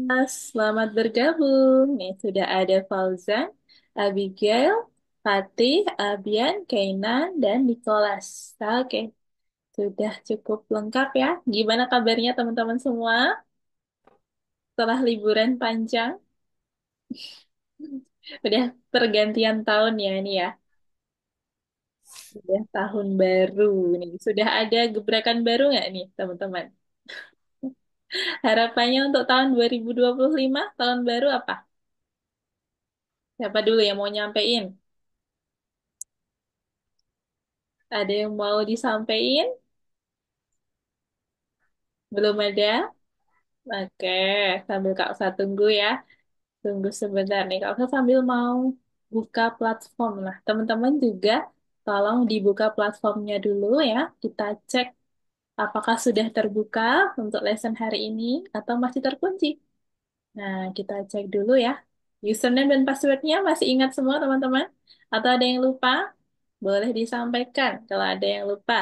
Selamat bergabung. Nih, sudah ada Fauzan, Abigail, Fatih, Abian, Kainan, dan Nicholas. Oke, sudah cukup lengkap ya. Gimana kabarnya teman-teman semua setelah liburan panjang? Udah pergantian tahun ya ini ya. Udah tahun baru nih. Sudah ada gebrakan baru nggak nih teman-teman? Harapannya untuk tahun 2025, tahun baru apa? Siapa dulu yang mau nyampein? Ada yang mau disampaikan? Belum ada? Oke, sambil Kak Usa tunggu ya. Tunggu sebentar nih. Kak Usa sambil mau buka platform. Nah, teman-teman juga tolong dibuka platformnya dulu ya. Kita cek apakah sudah terbuka untuk lesson hari ini atau masih terkunci. Nah, kita cek dulu ya. Username dan passwordnya masih ingat semua teman-teman? Atau ada yang lupa? Boleh disampaikan kalau ada yang lupa.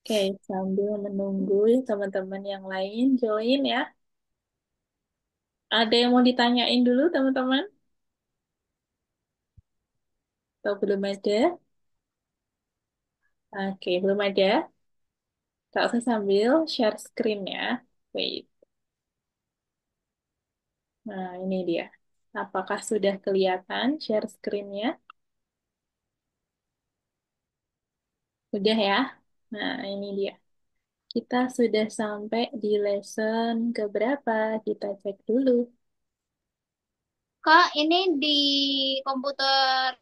Oke, sambil menunggu teman-teman yang lain join ya. Ada yang mau ditanyain dulu teman-teman? Atau belum ada? Oke, belum ada. Tak usah sambil share screen ya. Wait. Nah, ini dia. Apakah sudah kelihatan share screen-nya? Sudah ya? Nah, ini dia. Kita sudah sampai di lesson keberapa? Kita cek dulu. Kak, ini di komputer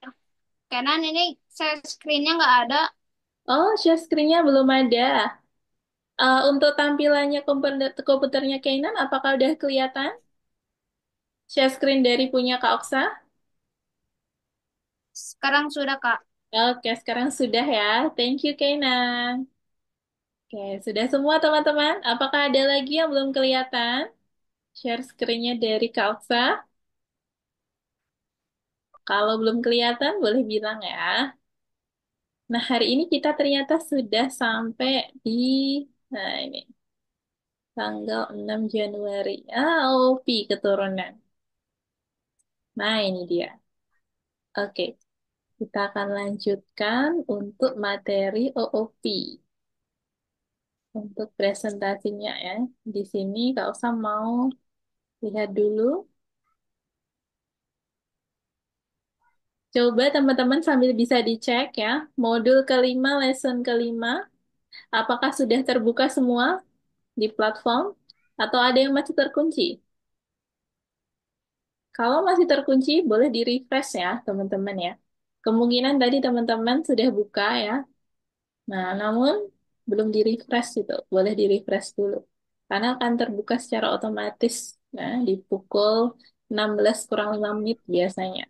Canon ini share screen-nya nggak ada. Oh, share screen-nya belum ada. Untuk tampilannya komputernya Kainan, apakah udah kelihatan? Share screen dari punya Kak Oksa? Sekarang sudah, Kak. Oke, sekarang sudah ya. Thank you, Kainan. Oke, sudah semua teman-teman. Apakah ada lagi yang belum kelihatan? Share screen-nya dari Kak Oksa. Kalau belum kelihatan, boleh bilang ya. Nah, hari ini kita ternyata sudah sampai di, nah ini, tanggal 6 Januari. OP keturunan. Nah, ini dia. Oke, kita akan lanjutkan untuk materi OOP. Untuk presentasinya ya. Di sini Kak Oksa mau lihat dulu. Coba teman-teman sambil bisa dicek ya. Modul kelima, lesson kelima. Apakah sudah terbuka semua di platform? Atau ada yang masih terkunci? Kalau masih terkunci, boleh di-refresh ya teman-teman ya. Kemungkinan tadi teman-teman sudah buka ya. Nah, namun belum di-refresh itu. Boleh di-refresh dulu. Karena akan terbuka secara otomatis nah, di pukul 16 kurang 5 menit biasanya.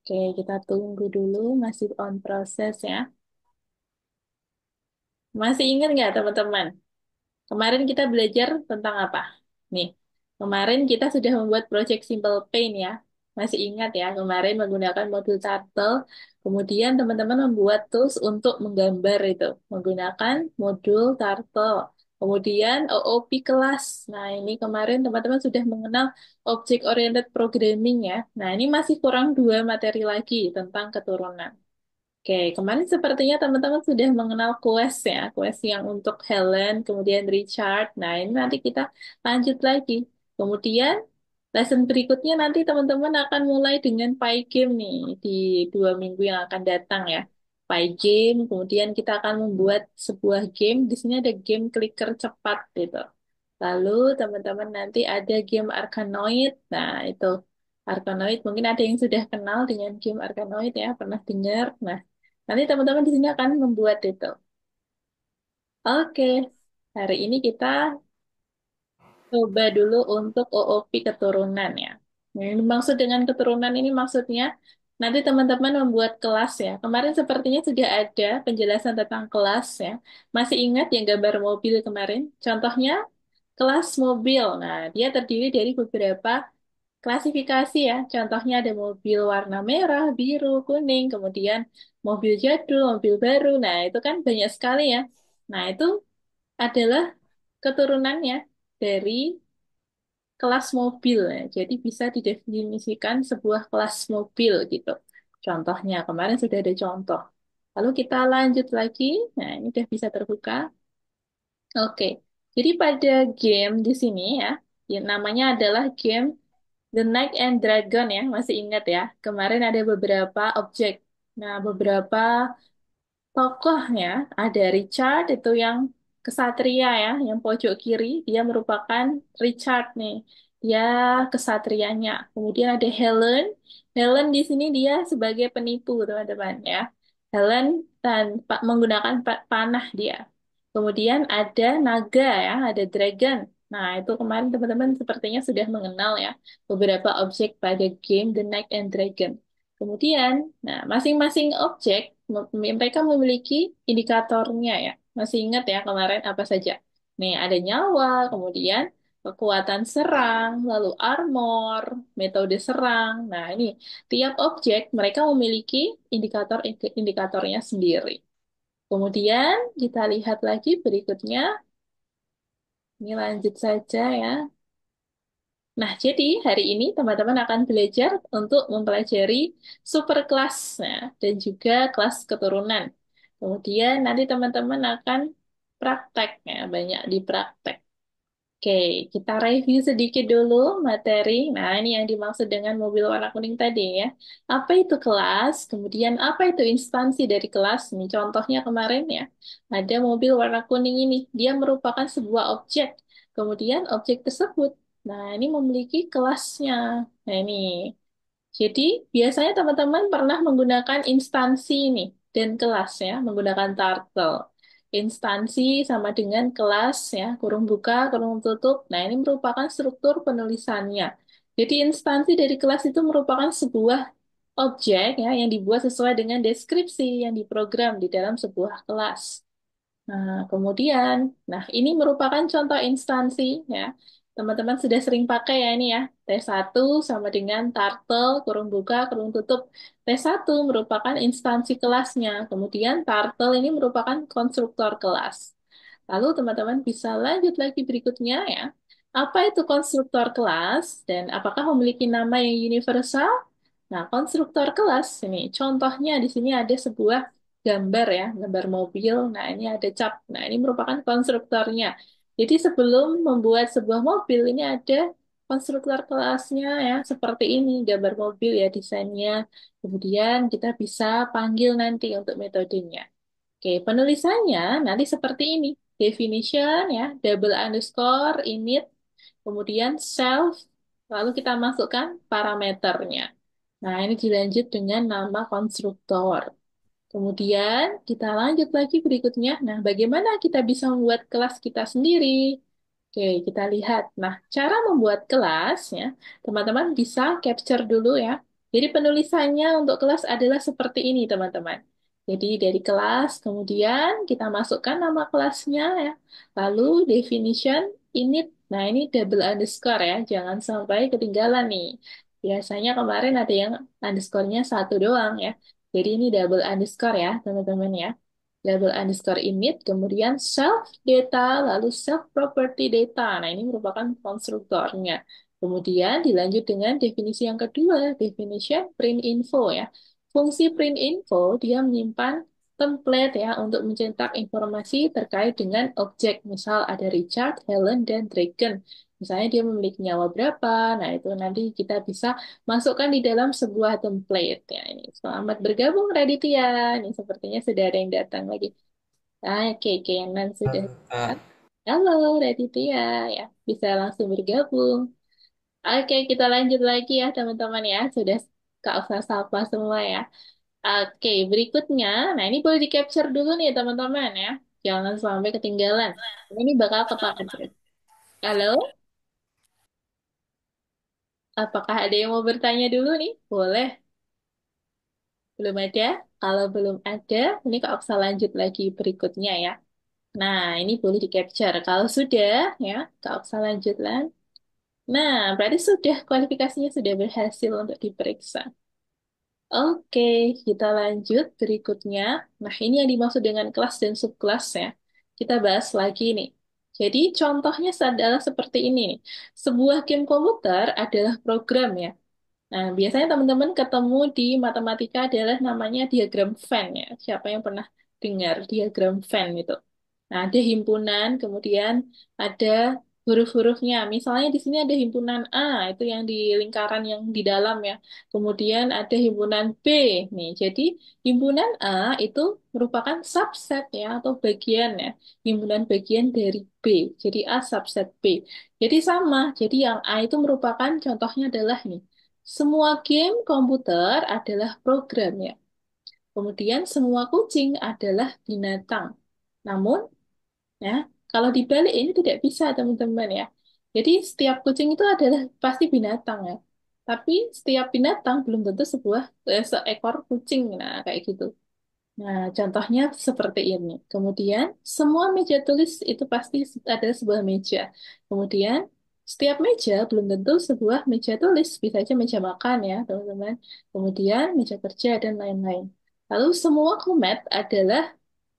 Oke, kita tunggu dulu. Masih on proses ya. Masih ingat nggak teman-teman? Kemarin kita belajar tentang apa? Nih, kemarin kita sudah membuat project Simple Paint ya. Masih ingat ya, kemarin menggunakan modul Turtle. Kemudian teman-teman membuat tools untuk menggambar itu. Menggunakan modul Turtle. Kemudian OOP kelas. Nah, ini kemarin teman-teman sudah mengenal Object Oriented Programming ya. Nah, ini masih kurang dua materi lagi tentang keturunan. Oke, kemarin sepertinya teman-teman sudah mengenal quest ya, quest yang untuk Helen, kemudian Richard. Nah, ini nanti kita lanjut lagi. Kemudian, lesson berikutnya nanti teman-teman akan mulai dengan Pygame nih di 2 minggu yang akan datang ya. Pygame, kemudian kita akan membuat sebuah game. Di sini ada game clicker cepat gitu. Lalu teman-teman nanti ada game Arkanoid. Nah, itu Arkanoid mungkin ada yang sudah kenal dengan game Arkanoid ya, pernah dengar. Nah, nanti teman-teman di sini akan membuat itu. Oke, hari ini kita coba dulu untuk OOP keturunan ya. Yang dimaksud dengan keturunan ini maksudnya nanti teman-teman membuat kelas ya. Kemarin sepertinya sudah ada penjelasan tentang kelas ya. Masih ingat yang gambar mobil kemarin? Contohnya kelas mobil. Nah, dia terdiri dari beberapa klasifikasi ya. Contohnya ada mobil warna merah, biru, kuning, kemudian mobil jadul, mobil baru. Nah, itu kan banyak sekali ya. Nah, itu adalah keturunannya dari kelas mobil ya. Jadi bisa didefinisikan sebuah kelas mobil gitu. Contohnya, kemarin sudah ada contoh. Lalu kita lanjut lagi. Nah, ini udah bisa terbuka. Oke. Jadi pada game di sini ya, namanya adalah game The Knight and Dragon ya. Masih ingat ya? Kemarin ada beberapa objek. Nah, beberapa tokohnya ada Richard itu yang kesatria ya, yang pojok kiri dia merupakan Richard nih. Dia kesatrianya. Kemudian ada Helen. Helen di sini dia sebagai penipu teman-teman ya. Helen tanpa menggunakan panah dia. Kemudian ada naga ya, ada dragon. Nah, itu kemarin teman-teman sepertinya sudah mengenal ya beberapa objek pada game The Knight and Dragon. Kemudian, nah masing-masing objek mereka memiliki indikatornya ya. Masih ingat ya kemarin apa saja? Nih, ada nyawa, kemudian kekuatan serang, lalu armor, metode serang. Nah, ini tiap objek mereka memiliki indikatornya sendiri. Kemudian kita lihat lagi berikutnya. Ini lanjut saja ya. Nah, jadi hari ini teman-teman akan belajar untuk mempelajari superkelas nah, dan juga kelas keturunan. Kemudian nanti teman-teman akan praktek ya, banyak di praktek. Oke, kita review sedikit dulu materi. Nah, ini yang dimaksud dengan mobil warna kuning tadi ya. Apa itu kelas? Kemudian apa itu instansi dari kelas? Ini contohnya kemarin ya. Ada mobil warna kuning ini. Dia merupakan sebuah objek. Kemudian objek tersebut, nah ini memiliki kelasnya. Nah ini. Jadi, biasanya teman-teman pernah menggunakan instansi ini dan kelas ya, menggunakan turtle. Instansi sama dengan kelas ya, kurung buka, kurung tutup. Nah, ini merupakan struktur penulisannya. Jadi, instansi dari kelas itu merupakan sebuah objek ya yang dibuat sesuai dengan deskripsi yang diprogram di dalam sebuah kelas. Nah, kemudian, nah ini merupakan contoh instansi ya. Teman-teman sudah sering pakai ya ini ya. T1 sama dengan turtle, kurung buka, kurung tutup. T1 merupakan instansi kelasnya. Kemudian turtle ini merupakan konstruktor kelas. Lalu teman-teman bisa lanjut lagi berikutnya ya. Apa itu konstruktor kelas dan apakah memiliki nama yang universal? Nah, konstruktor kelas ini contohnya di sini ada sebuah gambar ya, gambar mobil. Nah, ini ada cap. Nah, ini merupakan konstruktornya. Jadi sebelum membuat sebuah mobil ini ada konstruktor kelasnya ya, seperti ini gambar mobil ya desainnya. Kemudian kita bisa panggil nanti untuk metodenya. Oke, penulisannya nanti seperti ini. Definition ya, double underscore, init, kemudian self, lalu kita masukkan parameternya. Nah, ini dilanjut dengan nama konstruktor. Kemudian kita lanjut lagi berikutnya. Nah, bagaimana kita bisa membuat kelas kita sendiri? Oke, kita lihat. Nah, cara membuat kelas ya, teman-teman bisa capture dulu ya. Jadi penulisannya untuk kelas adalah seperti ini, teman-teman. Jadi dari kelas, kemudian kita masukkan nama kelasnya ya. Lalu definition init. Nah, ini double underscore ya, jangan sampai ketinggalan nih. Biasanya kemarin ada yang underscore-nya satu doang ya. Jadi ini double underscore ya, teman-teman ya. Double underscore init, kemudian self data, lalu self property data. Nah, ini merupakan konstruktornya. Kemudian dilanjut dengan definisi yang kedua, definition print info ya. Fungsi print info, dia menyimpan template ya untuk mencetak informasi terkait dengan objek. Misal ada Richard, Helen, dan Dragon. Misalnya dia memiliki nyawa berapa, nah itu nanti kita bisa masukkan di dalam sebuah template ya ini. Selamat bergabung Raditya. Ini sepertinya sudah ada yang datang lagi. Ah, oke, Kenan sudah Ah, datang. Halo Raditya ya, bisa langsung bergabung. Oke, kita lanjut lagi ya teman-teman ya. Sudah Kak Ufa sapa semua ya. Oke, berikutnya. Nah, ini boleh di-capture dulu nih teman-teman ya. Jangan sampai ketinggalan. Ini bakal kepakai terus. Halo, apakah ada yang mau bertanya dulu nih? Boleh. Belum ada? Kalau belum ada, ini Kak Oksa lanjut lagi berikutnya ya. Nah, ini boleh di-capture. Kalau sudah, ya, Kak Oksa lanjutlah. Nah, berarti sudah kualifikasinya sudah berhasil untuk diperiksa. Oke, kita lanjut berikutnya. Nah, ini yang dimaksud dengan kelas dan subkelas ya. Kita bahas lagi nih. Jadi contohnya adalah seperti ini nih. Sebuah game komputer adalah program ya. Nah, biasanya teman-teman ketemu di matematika adalah namanya diagram Venn ya. Siapa yang pernah dengar diagram Venn itu? Nah, ada himpunan, kemudian ada huruf-hurufnya. Misalnya di sini ada himpunan A, itu yang di lingkaran yang di dalam ya. Kemudian ada himpunan B. Nih, jadi himpunan A itu merupakan subset ya atau bagian ya. Himpunan bagian dari B. Jadi A subset B. Jadi sama. Jadi yang A itu merupakan contohnya adalah nih. Semua game komputer adalah program ya. Kemudian semua kucing adalah binatang. Namun, ya, kalau dibalik ini tidak bisa, teman-teman ya. Jadi setiap kucing itu adalah pasti binatang ya. Tapi setiap binatang belum tentu seekor kucing. Nah, kayak gitu. Nah, contohnya seperti ini. Kemudian, semua meja tulis itu pasti ada sebuah meja. Kemudian, setiap meja belum tentu sebuah meja tulis. Bisa aja meja makan ya, teman-teman. Kemudian, meja kerja dan lain-lain. Lalu, semua komet adalah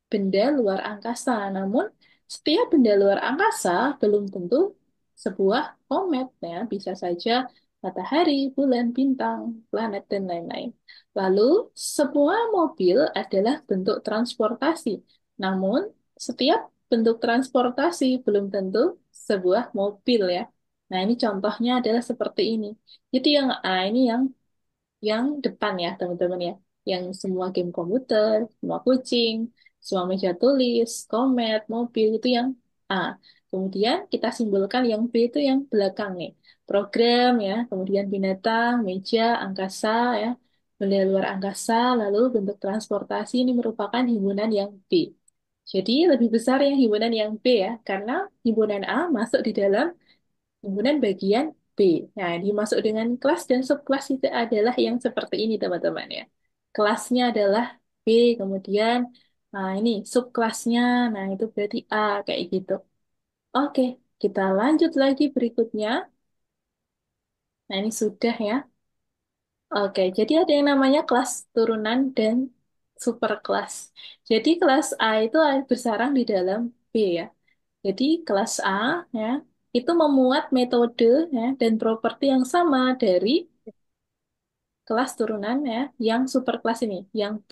benda luar angkasa. Namun, setiap benda luar angkasa belum tentu sebuah komet ya. Bisa saja matahari, bulan, bintang, planet, dan lain-lain. Lalu, semua mobil adalah bentuk transportasi. Namun, setiap bentuk transportasi belum tentu sebuah mobil ya. Nah, ini contohnya adalah seperti ini. Jadi yang A ini yang depan ya teman-teman ya, yang semua game komputer, semua kucing, semua meja tulis, komet, mobil itu yang A. Kemudian kita simbolkan yang B itu yang belakang nih, program ya, kemudian binatang, meja, angkasa ya, benda luar angkasa, lalu bentuk transportasi ini merupakan himpunan yang B. Jadi lebih besar yang himpunan yang B ya, karena himpunan A masuk di dalam himpunan bagian B. Nah, dimasuk dengan kelas dan subkelas itu adalah yang seperti ini, teman-teman ya. Kelasnya adalah B, kemudian nah ini subkelasnya, nah itu berarti A, kayak gitu. Oke, kita lanjut lagi berikutnya. Nah, ini sudah ya. Oke, jadi ada yang namanya kelas turunan dan superkelas. Jadi kelas A itu bersarang di dalam B ya. Jadi kelas A ya itu memuat metode ya dan properti yang sama dari kelas turunan ya yang superkelas ini, yang B.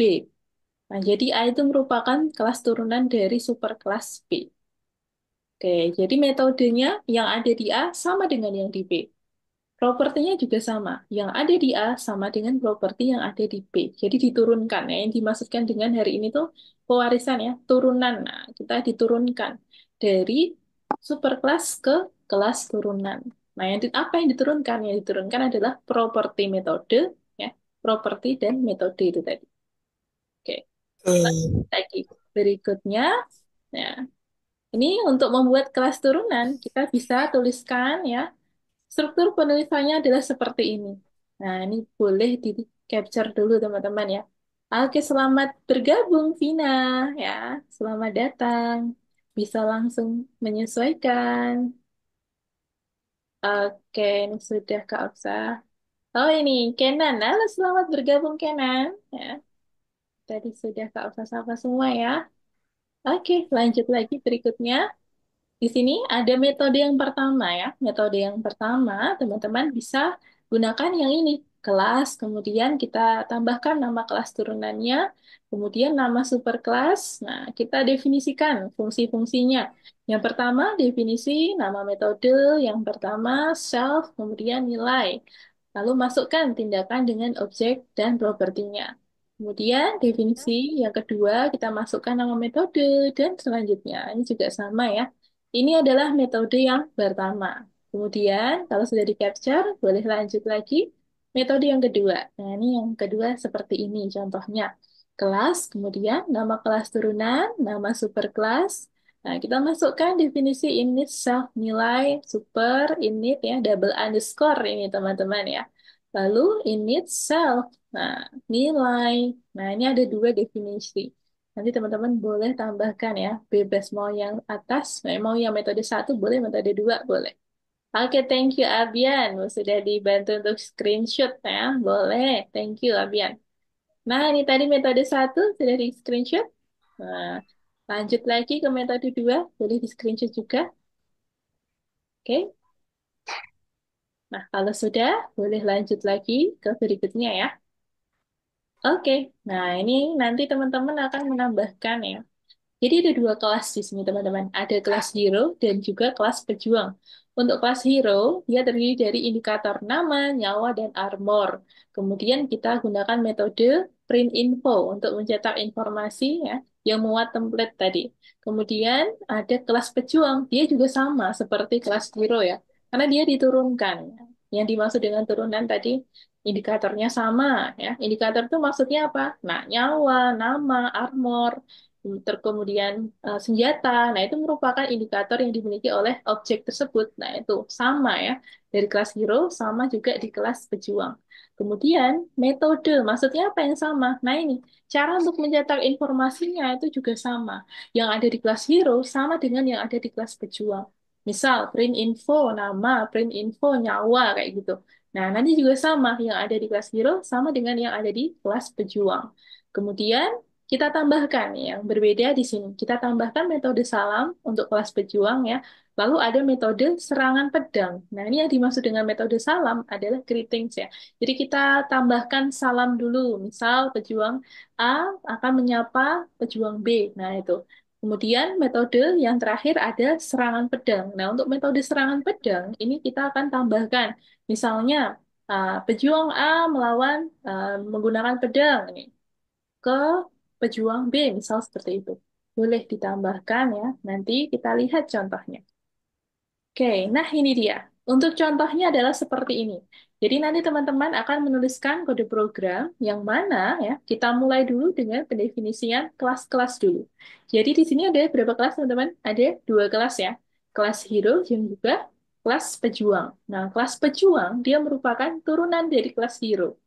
Nah, jadi A itu merupakan kelas turunan dari superkelas B. Oke, jadi metodenya yang ada di A sama dengan yang di B. Propertinya juga sama. Yang ada di A sama dengan properti yang ada di B. Jadi diturunkan ya. Yang dimaksudkan dengan hari ini tuh pewarisan ya, turunan. Nah, kita diturunkan dari superkelas ke kelas turunan. Nah, apa yang diturunkan? Yang diturunkan adalah properti metode, ya, properti dan metode itu tadi. Oke, lanjut lagi. Berikutnya, ya, ini untuk membuat kelas turunan, kita bisa tuliskan ya. Struktur penulisannya adalah seperti ini. Nah, ini boleh di-capture dulu teman-teman ya. Oke, selamat bergabung Vina ya. Selamat datang. Bisa langsung menyesuaikan. Oke, ini sudah Kak Oksa. Oh ini Kenan. Halo, selamat bergabung Kenan. Ya, tadi sudah Kak Oksa sapa semua ya. Oke, lanjut lagi berikutnya. Di sini ada metode yang pertama ya. Metode yang pertama, teman-teman bisa gunakan yang ini. Kelas, kemudian kita tambahkan nama kelas turunannya, kemudian nama superkelas. Nah, kita definisikan fungsi-fungsinya. Yang pertama, definisi nama metode. Yang pertama, self, kemudian nilai. Lalu masukkan tindakan dengan objek dan propertinya. Kemudian definisi yang kedua, kita masukkan nama metode dan selanjutnya. Ini juga sama ya. Ini adalah metode yang pertama. Kemudian, kalau sudah di-capture, boleh lanjut lagi. Metode yang kedua. Nah, ini yang kedua seperti ini contohnya. Kelas, kemudian nama kelas turunan, nama superkelas. Nah, kita masukkan definisi init self nilai, super, init ya, double underscore ini teman-teman ya. Lalu init self. Nah, nilai. Nah, ini ada dua definisi. Nanti teman-teman boleh tambahkan ya, bebas mau yang atas, mau yang metode satu boleh, metode dua boleh. Oke, thank you Abian. Sudah dibantu untuk screenshot ya, boleh. Thank you Abian. Nah, ini tadi metode satu sudah di screenshot. Nah, Lanjut lagi ke metode 2, boleh di screenshot juga. Oke. Nah, kalau sudah, boleh lanjut lagi ke berikutnya ya. Oke. Nah, ini nanti teman-teman akan menambahkan ya. Jadi ada dua kelas di sini teman-teman. Ada kelas hero dan juga kelas pejuang. Untuk kelas hero, dia terdiri dari indikator nama, nyawa, dan armor. Kemudian kita gunakan metode print info untuk mencetak informasi ya yang muat template tadi. Kemudian ada kelas pejuang, dia juga sama seperti kelas hero ya, karena dia diturunkan. Yang dimaksud dengan turunan tadi indikatornya sama ya. Indikator itu maksudnya apa? Nah, nyawa, nama, armor, kemudian senjata. Nah, itu merupakan indikator yang dimiliki oleh objek tersebut. Nah, itu sama ya. Dari kelas hero sama juga di kelas pejuang. Kemudian metode, maksudnya apa yang sama? Nah, ini cara untuk mencetak informasinya itu juga sama. Yang ada di kelas hero sama dengan yang ada di kelas pejuang. Misal, print info nama, print info nyawa, kayak gitu. Nah, nanti juga sama. Yang ada di kelas hero sama dengan yang ada di kelas pejuang. Kemudian, kita tambahkan yang berbeda di sini. Kita tambahkan metode salam untuk kelas pejuang ya. Lalu ada metode serangan pedang. Nah, ini yang dimaksud dengan metode salam adalah greetings ya. Jadi kita tambahkan salam dulu. Misal pejuang A akan menyapa pejuang B. Nah, itu. Kemudian metode yang terakhir ada serangan pedang. Nah, untuk metode serangan pedang ini kita akan tambahkan. Misalnya pejuang A melawan menggunakan pedang ini ke pejuang B, misal seperti itu. Boleh ditambahkan ya, nanti kita lihat contohnya. Oke, nah ini dia. Untuk contohnya adalah seperti ini. Jadi nanti teman-teman akan menuliskan kode program yang mana ya, kita mulai dulu dengan pendefinisian kelas-kelas dulu. Jadi di sini ada berapa kelas teman-teman? Ada dua kelas ya. Kelas hero dan juga kelas pejuang. Nah, kelas pejuang dia merupakan turunan dari kelas hero.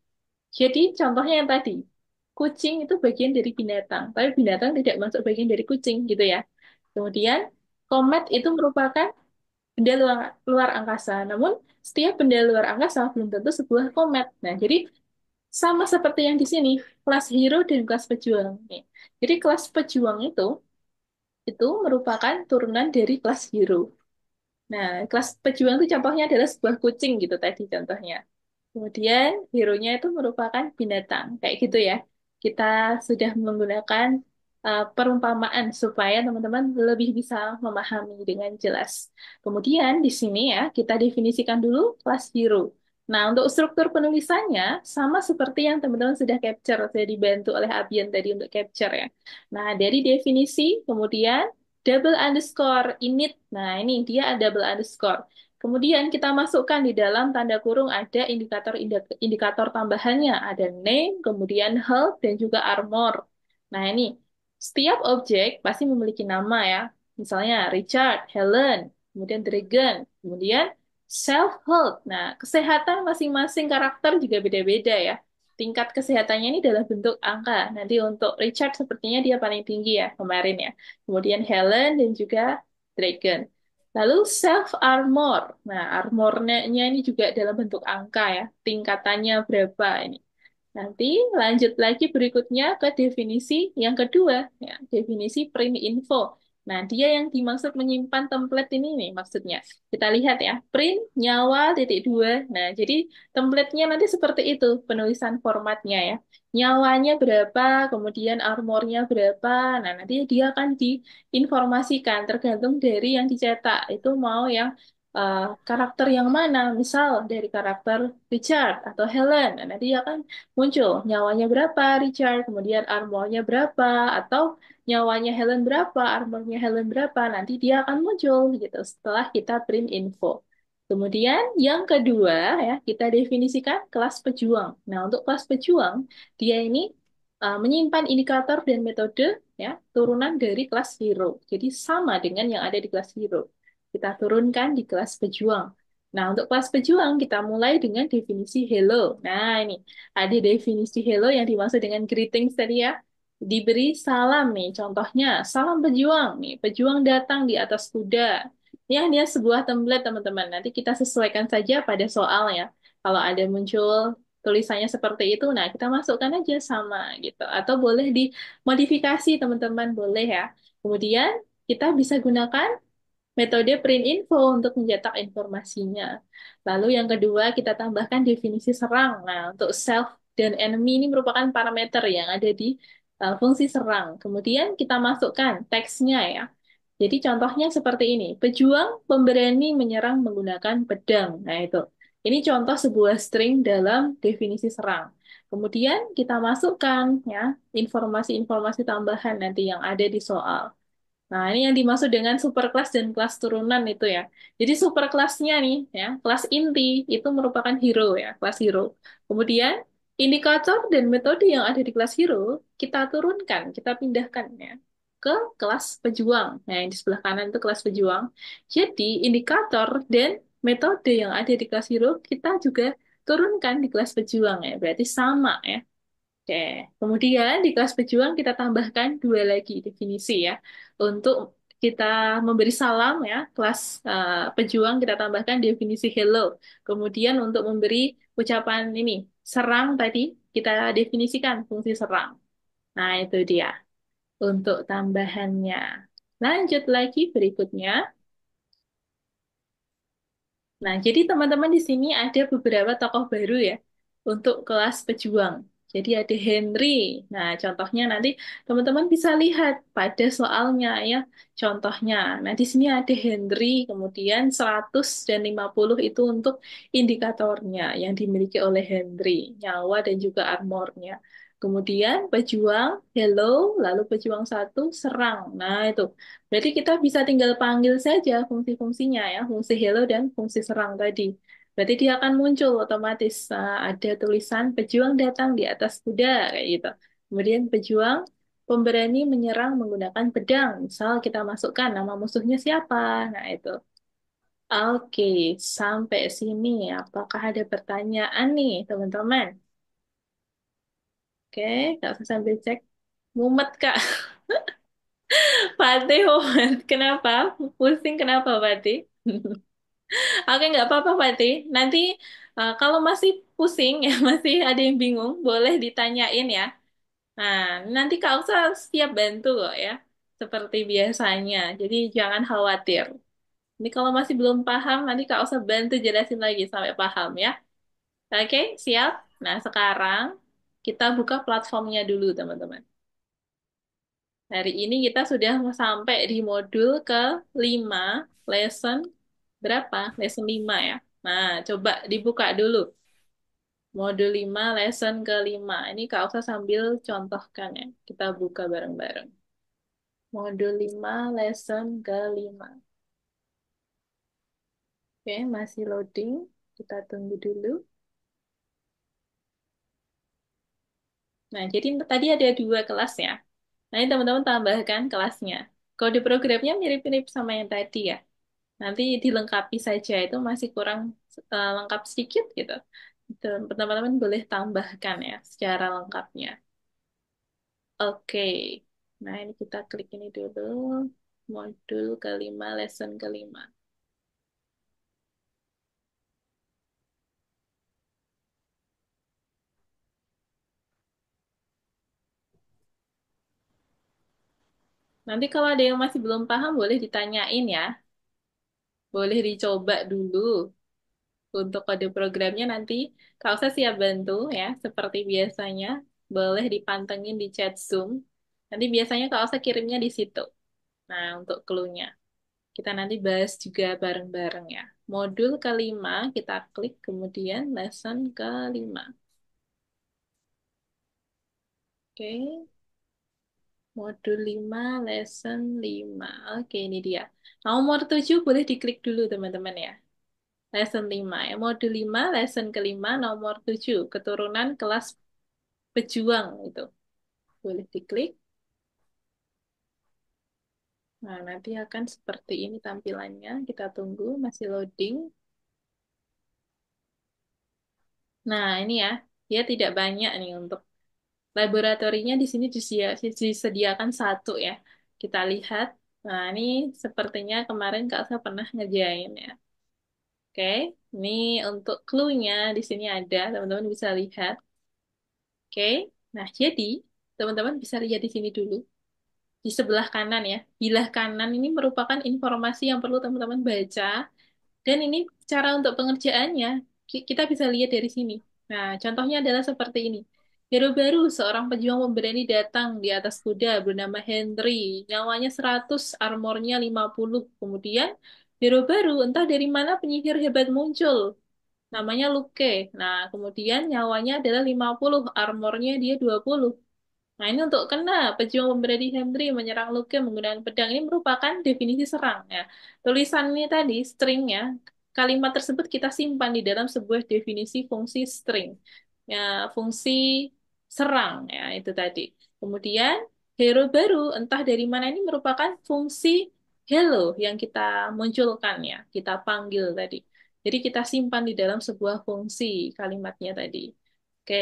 Jadi contohnya yang tadi, kucing itu bagian dari binatang, tapi binatang tidak masuk bagian dari kucing gitu ya. Kemudian komet itu merupakan benda luar angkasa, namun setiap benda luar angkasa belum tentu sebuah komet. Nah, jadi sama seperti yang di sini, kelas hero dan kelas pejuang. Nih. Jadi kelas pejuang itu merupakan turunan dari kelas hero. Nah, kelas pejuang itu contohnya adalah sebuah kucing gitu tadi contohnya. Kemudian hero-nya itu merupakan binatang, kayak gitu ya. Kita sudah menggunakan perumpamaan supaya teman-teman lebih bisa memahami dengan jelas. Kemudian di sini ya, kita definisikan dulu kelas hero. Nah, untuk struktur penulisannya sama seperti yang teman-teman sudah capture, saya dibantu oleh Abian tadi untuk capture ya. Nah, dari definisi, kemudian double underscore init. Nah, ini dia ada double underscore. Kemudian kita masukkan di dalam tanda kurung ada indikator tambahannya, ada name, kemudian health, dan juga armor. Nah, ini setiap objek pasti memiliki nama ya. Misalnya Richard, Helen, kemudian Dragon, kemudian self-health. Nah, kesehatan masing-masing karakter juga beda-beda ya. Tingkat kesehatannya ini dalam bentuk angka. Nanti untuk Richard sepertinya dia paling tinggi ya kemarin ya. Kemudian Helen dan juga Dragon. Lalu self armor. Nah, armornya ini juga dalam bentuk angka ya. Tingkatannya berapa ini? Nanti lanjut lagi berikutnya ke definisi yang kedua, ya, definisi print info. Nah, dia yang dimaksud menyimpan template ini nih maksudnya. Kita lihat ya, print nyawa titik dua. Nah, jadi template-nya nanti seperti itu penulisan formatnya ya. Nyawanya berapa, kemudian armornya berapa. Nah, nanti dia akan diinformasikan tergantung dari yang dicetak. Itu mau yang karakter yang mana, misal dari karakter Richard atau Helen. Nah, nanti akan muncul nyawanya berapa Richard, kemudian armornya berapa, atau nyawanya Helen berapa, armornya Helen berapa, nanti dia akan muncul gitu setelah kita print info. Kemudian yang kedua ya, kita definisikan kelas pejuang. Nah, untuk kelas pejuang, dia ini menyimpan indikator dan metode ya, turunan dari kelas hero. Jadi sama dengan yang ada di kelas hero. Kita turunkan di kelas pejuang. Nah, untuk kelas pejuang, kita mulai dengan definisi hello. Nah, ini ada definisi hello yang dimaksud dengan greetings tadi ya. Diberi salam nih, contohnya salam pejuang nih, pejuang datang di atas kuda. Ini sebuah template teman-teman. Nanti kita sesuaikan saja pada soalnya. Kalau ada muncul tulisannya seperti itu, nah kita masukkan aja sama gitu. Atau boleh dimodifikasi teman-teman, boleh ya. Kemudian kita bisa gunakan metode print info untuk mencetak informasinya. Lalu yang kedua, kita tambahkan definisi serang. Nah, untuk self dan enemy ini merupakan parameter yang ada di fungsi serang. Kemudian kita masukkan teksnya ya. Jadi contohnya seperti ini. Pejuang pemberani menyerang menggunakan pedang. Nah, itu. Ini contoh sebuah string dalam definisi serang. Kemudian kita masukkan ya informasi-informasi tambahan nanti yang ada di soal. Nah, ini yang dimaksud dengan superkelas dan kelas turunan itu ya. Jadi superkelasnya nih ya, kelas inti itu merupakan hero ya, kelas hero. Kemudian indikator dan metode yang ada di kelas hero kita turunkan, kita pindahkan ya ke kelas pejuang. Nah, yang di sebelah kanan itu kelas pejuang. Jadi indikator dan metode yang ada di kelas hero kita juga turunkan di kelas pejuang ya. Berarti sama ya. Oke, kemudian di kelas pejuang kita tambahkan dua lagi definisi ya. Untuk kita memberi salam ya, kelas pejuang kita tambahkan definisi hello. Kemudian untuk memberi ucapan ini, serang tadi, kita definisikan fungsi serang. Nah, itu dia untuk tambahannya. Lanjut lagi berikutnya. Nah, jadi teman-teman di sini ada beberapa tokoh baru ya untuk kelas pejuang. Jadi ada Henry. Nah, contohnya nanti teman-teman bisa lihat pada soalnya ya. Contohnya. Nah, di sini ada Henry, kemudian 100 dan 50 itu untuk indikatornya yang dimiliki oleh Henry, nyawa dan juga armornya. Kemudian pejuang, hello, lalu pejuang satu, serang. Nah, itu. Berarti kita bisa tinggal panggil saja fungsi-fungsinya ya, fungsi hello dan fungsi serang tadi. Berarti dia akan muncul otomatis ada tulisan pejuang datang di atas kuda kayak gitu. Kemudian pejuang pemberani menyerang menggunakan pedang. Misal kita masukkan nama musuhnya siapa. Nah, itu. Oke, sampai sini apakah ada pertanyaan nih, teman-teman? Oke, Kak usah sambil cek. Mumet, Kak. Fatih, mumet. Kenapa? Pusing kenapa, Fatih? Oke, nggak apa-apa, Fatih. Nanti kalau masih pusing ya, masih ada yang bingung, boleh ditanyain ya. Nah, nanti Kak Uksa siap bantu kok ya, seperti biasanya. Jadi jangan khawatir. Ini kalau masih belum paham, nanti Kak Uksa bantu jelasin lagi sampai paham ya. Oke, siap? Nah, sekarang kita buka platformnya dulu, teman-teman. Hari ini kita sudah sampai di modul ke-5, lesson berapa? Lesson 5 ya. Nah, coba dibuka dulu. Modul 5, lesson ke-5. Ini Kak Oksa sambil contohkan ya. Kita buka bareng-bareng. Modul 5, lesson ke-5. Oke, masih loading. Kita tunggu dulu. Nah, jadi tadi ada dua kelas ya. Nah, ini teman-teman tambahkan kelasnya. Kode programnya mirip-mirip sama yang tadi ya. Nanti dilengkapi saja, itu masih kurang lengkap sedikit gitu. Itu teman-teman boleh tambahkan ya secara lengkapnya. Oke, nah ini kita klik ini dulu, modul ke-5, lesson ke-5. Nanti kalau ada yang masih belum paham, boleh ditanyain ya. Boleh dicoba dulu untuk kode programnya nanti. Kalau saya siap bantu ya, seperti biasanya. Boleh dipantengin di chat Zoom. Nanti biasanya kalau saya kirimnya di situ. Nah, untuk clue-nya. Kita nanti bahas juga bareng-bareng ya. Modul ke-5, kita klik kemudian lesson ke-5. Oke. Modul 5, lesson 5. Oke, ini dia. Nomor 7 boleh diklik dulu, teman-teman ya. Lesson 5 ya. Modul 5, lesson kelima, nomor 7. Keturunan kelas pejuang itu. Boleh diklik. Nah, nanti akan seperti ini tampilannya. Kita tunggu, masih loading. Nah, ini ya. Dia tidak banyak nih untuk laboratorinya di sini disediakan satu ya. Kita lihat. Nah, ini sepertinya kemarin Kak Sa pernah ngerjain ya. Oke, ini untuk clue-nya di sini ada, teman-teman bisa lihat. Oke, nah jadi teman-teman bisa lihat di sini dulu. di sebelah kanan ya. Bilah kanan ini merupakan informasi yang perlu teman-teman baca. Dan ini cara untuk pengerjaannya, kita bisa lihat dari sini. Nah, contohnya adalah seperti ini. Hero baru, seorang pejuang pemberani datang di atas kuda bernama Henry. Nyawanya 100, armornya 50. Kemudian, hero baru, entah dari mana penyihir hebat muncul. Namanya Luke. Nah, kemudian nyawanya adalah 50, armornya dia 20. Nah, ini untuk kena pejuang pemberani Henry menyerang Luke menggunakan pedang ini merupakan definisi serang ya. Tulisan ini tadi stringnya, kalimat tersebut kita simpan di dalam sebuah definisi fungsi string. Ya, fungsi serang ya itu tadi. Kemudian hero baru entah dari mana ini merupakan fungsi hello yang kita munculkan ya, kita panggil tadi. Jadi kita simpan di dalam sebuah fungsi kalimatnya tadi. Oke,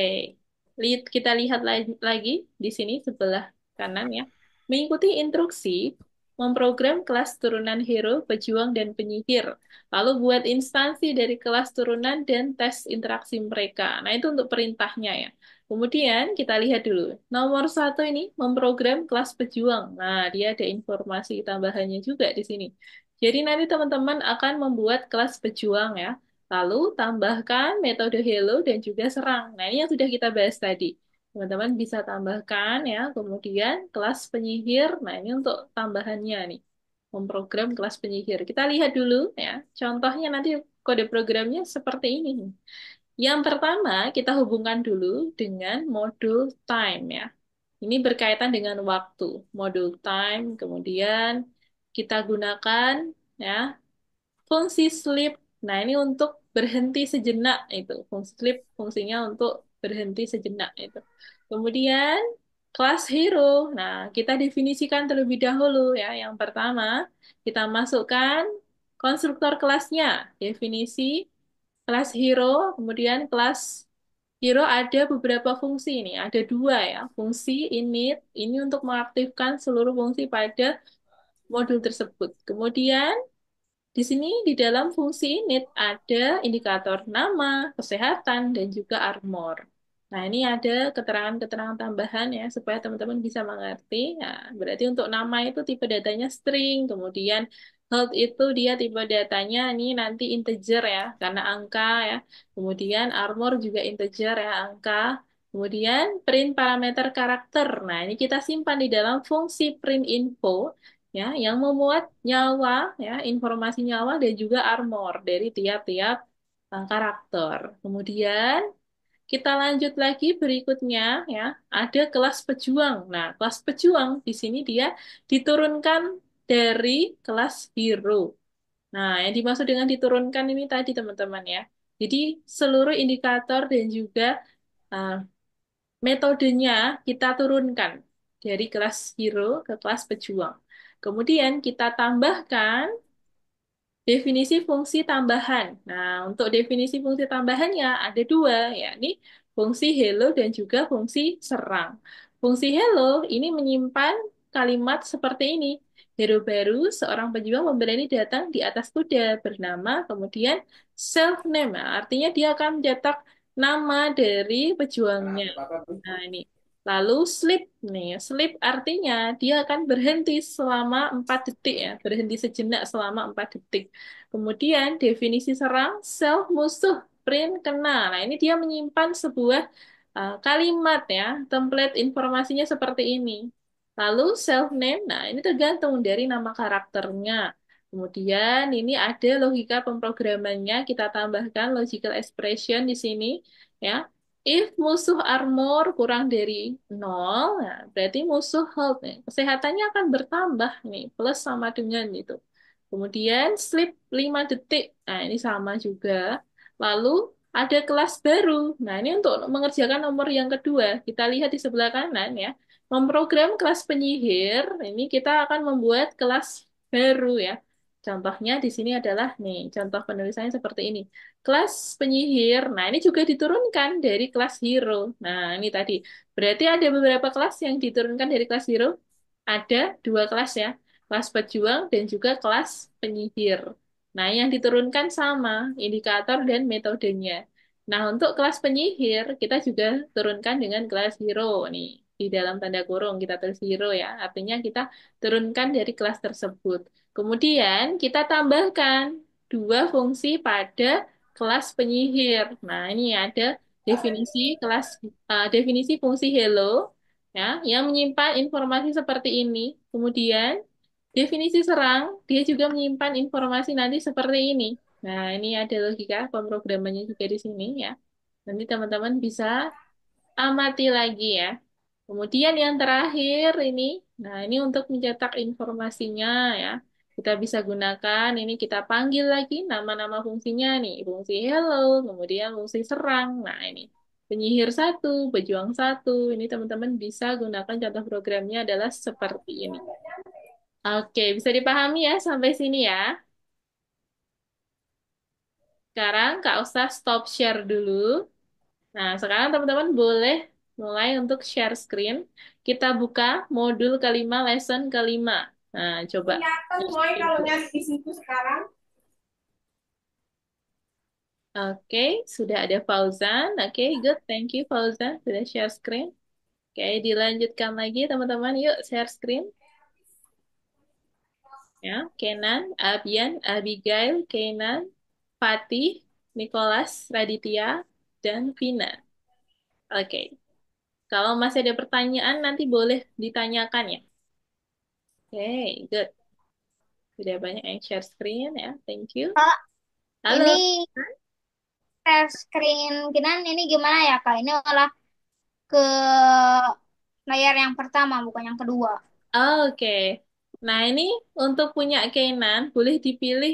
kita lihat lagi di sini sebelah kanan ya. Mengikuti instruksi, memprogram kelas turunan hero, pejuang, dan penyihir. Lalu buat instansi dari kelas turunan dan tes interaksi mereka. Nah, itu untuk perintahnya ya. Kemudian kita lihat dulu. Nomor satu ini memprogram kelas pejuang. Nah, dia ada informasi tambahannya juga di sini. Jadi nanti teman-teman akan membuat kelas pejuang ya. Lalu tambahkan metode hello dan juga serang. Nah, ini yang sudah kita bahas tadi. Teman-teman bisa tambahkan ya. Kemudian kelas penyihir. Nah, ini untuk tambahannya nih. Memprogram kelas penyihir. Kita lihat dulu ya. Contohnya nanti kode programnya seperti ini. Yang pertama, kita hubungkan dulu dengan modul time ya. Ini berkaitan dengan waktu. Modul time, kemudian kita gunakan ya fungsi sleep. Nah, ini untuk berhenti sejenak itu. Fungsi sleep fungsinya untuk berhenti sejenak itu. Kemudian kelas hero. Nah, kita definisikan terlebih dahulu ya. Yang pertama, kita masukkan konstruktor kelasnya. Definisi kelas hero, kemudian kelas hero ada beberapa fungsi ini. Ada dua ya. Fungsi init, ini untuk mengaktifkan seluruh fungsi pada modul tersebut. Kemudian di sini di dalam fungsi init ada indikator nama, kesehatan, dan juga armor. Nah, ini ada keterangan-keterangan tambahan ya supaya teman-teman bisa mengerti. Nah, berarti untuk nama itu tipe datanya string, kemudian health itu dia tipe datanya ini nanti integer ya, karena angka ya. Kemudian armor juga integer ya, angka. Kemudian print parameter karakter. Nah, ini kita simpan di dalam fungsi print info ya, yang memuat nyawa, ya, informasi nyawa dan juga armor dari tiap-tiap karakter. Kemudian kita lanjut lagi berikutnya, ya, ada kelas pejuang. Nah, kelas pejuang di sini dia diturunkan dari kelas hero. Nah, yang dimaksud dengan diturunkan ini tadi teman-teman ya. Jadi seluruh indikator dan juga uh, metodenya kita turunkan dari kelas hero ke kelas pejuang. Kemudian kita tambahkan definisi fungsi tambahan. Nah, untuk definisi fungsi tambahannya ada dua, yakni fungsi hello dan juga fungsi serang. Fungsi hello ini menyimpan kalimat seperti ini. Hero baru, seorang pejuang pemberani datang di atas kuda bernama, kemudian self name. Nah, artinya dia akan mencetak nama dari pejuangnya. Nah, ini. Lalu sleep nih, sleep artinya dia akan berhenti selama 4 detik ya, berhenti sejenak selama 4 detik. Kemudian definisi serang, self musuh, print kena. Nah, ini dia menyimpan sebuah kalimat ya, template informasinya seperti ini. Lalu self name, nah ini tergantung dari nama karakternya. Kemudian ini ada logika pemrogramannya, kita tambahkan logical expression di sini ya. If musuh armor kurang dari 0, nah, berarti musuh health nih. Kesehatannya akan bertambah nih, plus sama dengan itu. Kemudian sleep 5 detik. Nah, ini sama juga. Lalu ada kelas baru. Nah, ini untuk mengerjakan nomor yang kedua. Kita lihat di sebelah kanan ya. Memprogram kelas penyihir, ini kita akan membuat kelas baru ya. Contohnya di sini adalah nih, contoh penulisannya seperti ini. Kelas penyihir, nah ini juga diturunkan dari kelas hero. Nah, ini tadi. Berarti ada beberapa kelas yang diturunkan dari kelas hero. Ada dua kelas ya, kelas pejuang dan juga kelas penyihir. Nah, yang diturunkan sama indikator dan metodenya. Nah, untuk kelas penyihir, kita juga turunkan dengan kelas hero nih. di dalam tanda kurung kita tulis hero ya. Artinya kita turunkan dari kelas tersebut. Kemudian kita tambahkan dua fungsi pada kelas penyihir. Nah, ini ada definisi kelas definisi fungsi hello ya yang menyimpan informasi seperti ini. Kemudian definisi serang dia juga menyimpan informasi nanti seperti ini. Nah, ini ada logika pemrogramannya juga di sini ya. Nanti teman-teman bisa amati lagi ya. Kemudian yang terakhir ini, nah ini untuk mencetak informasinya ya. Kita bisa gunakan, ini kita panggil lagi nama-nama fungsinya nih. Fungsi hello, kemudian fungsi serang. Nah ini, penyihir satu, pejuang satu. Ini teman-teman bisa gunakan contoh programnya adalah seperti ini. Oke, bisa dipahami ya sampai sini ya. Sekarang Kak Ustaz stop share dulu. Nah, sekarang teman-teman boleh mulai untuk share screen. Kita buka modul kelima, lesson kelima. Nah, coba. Kelihatan boy kalau nyari di situ sekarang. Oke, sudah ada Fauzan. Oke, good. Thank you, Fauzan. Sudah share screen. Oke, dilanjutkan lagi, teman-teman. Yuk, share screen. Ya, Kenan, Abian, Abigail, Kenan, Fatih, Nicholas, Raditya, dan Vina. Oke, kalau masih ada pertanyaan, nanti boleh ditanyakan ya. Oke, good. Sudah banyak yang share screen ya. Thank you. Kak, Halo. ini share screen Kinan ini gimana ya Kak? Ini malah ke layar yang pertama bukan yang kedua. Oke. Nah, ini untuk punya Kenan, boleh dipilih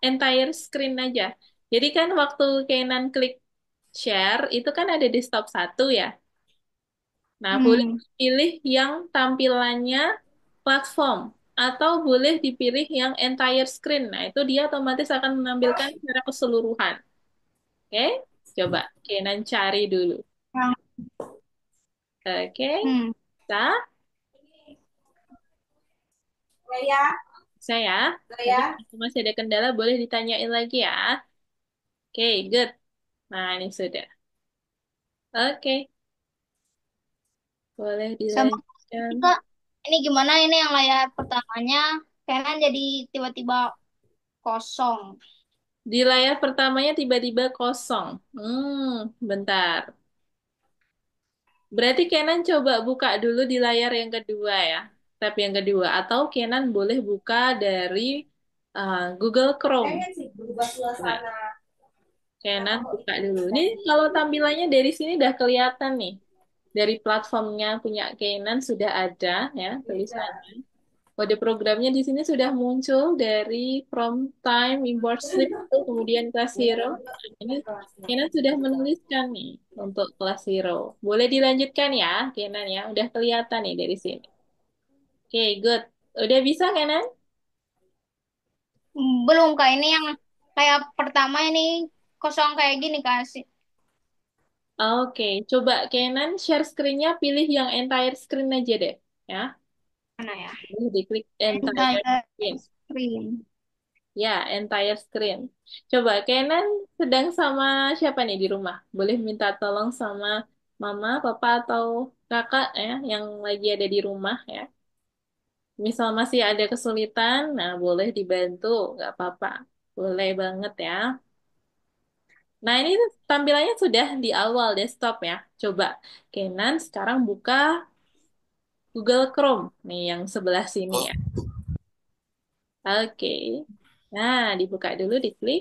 entire screen aja. Jadi kan waktu Kenan klik share, itu kan ada di stop satu ya. Nah, boleh Hmm. pilih yang tampilannya platform. Atau boleh dipilih yang entire screen. Nah, itu dia otomatis akan menampilkan secara keseluruhan. Oke, coba Kenan cari dulu. Yang, Oke, hmm. bisa. Ya, Saya, nanti ya. kalau masih ada kendala boleh ditanyain lagi ya. Oke, good. Nah, ini sudah. Oke, boleh Sama dilanjutkan. ini, Kak. Ini gimana ini yang layar pertamanya Canon jadi tiba-tiba kosong. Di layar pertamanya tiba-tiba kosong. Bentar. Berarti Kenan coba buka dulu di layar yang kedua ya. Tab yang kedua. Atau Kenan boleh buka dari Google Chrome. Pengen sih berubah Coba suasana. Kenapa Kenan kok buka ini dulu. Ini jadi kalau tampilannya dari sini udah kelihatan nih. Dari platformnya punya Kenan sudah ada ya beda? tulisannya. Kode programnya di sini sudah muncul dari from time, import sleep, kemudian class hero. Nah, ini Kelasnya. Kenan sudah menuliskan nih untuk class hero. Boleh dilanjutkan ya, Kenan ya. Udah kelihatan nih dari sini. Oke, good. Udah bisa, Kenan? Belum Kak, ini yang kayak pertama ini kosong kayak gini Kak. Oke, coba Kenan share screen-nya, pilih yang entire screen aja deh. Ya, Mana ya? boleh diklik entire Entire screen. screen. Ya, entire screen. Coba, Kenan sedang sama siapa nih di rumah? Boleh minta tolong sama mama, papa, atau kakak ya, yang lagi ada di rumah ya. Misal masih ada kesulitan, nah boleh dibantu, nggak apa-apa. Boleh banget ya. Nah, ini tampilannya sudah di awal desktop ya. Coba, Kenan sekarang buka Google Chrome. Nih, yang sebelah sini ya. Oke. Nah, dibuka dulu, diklik.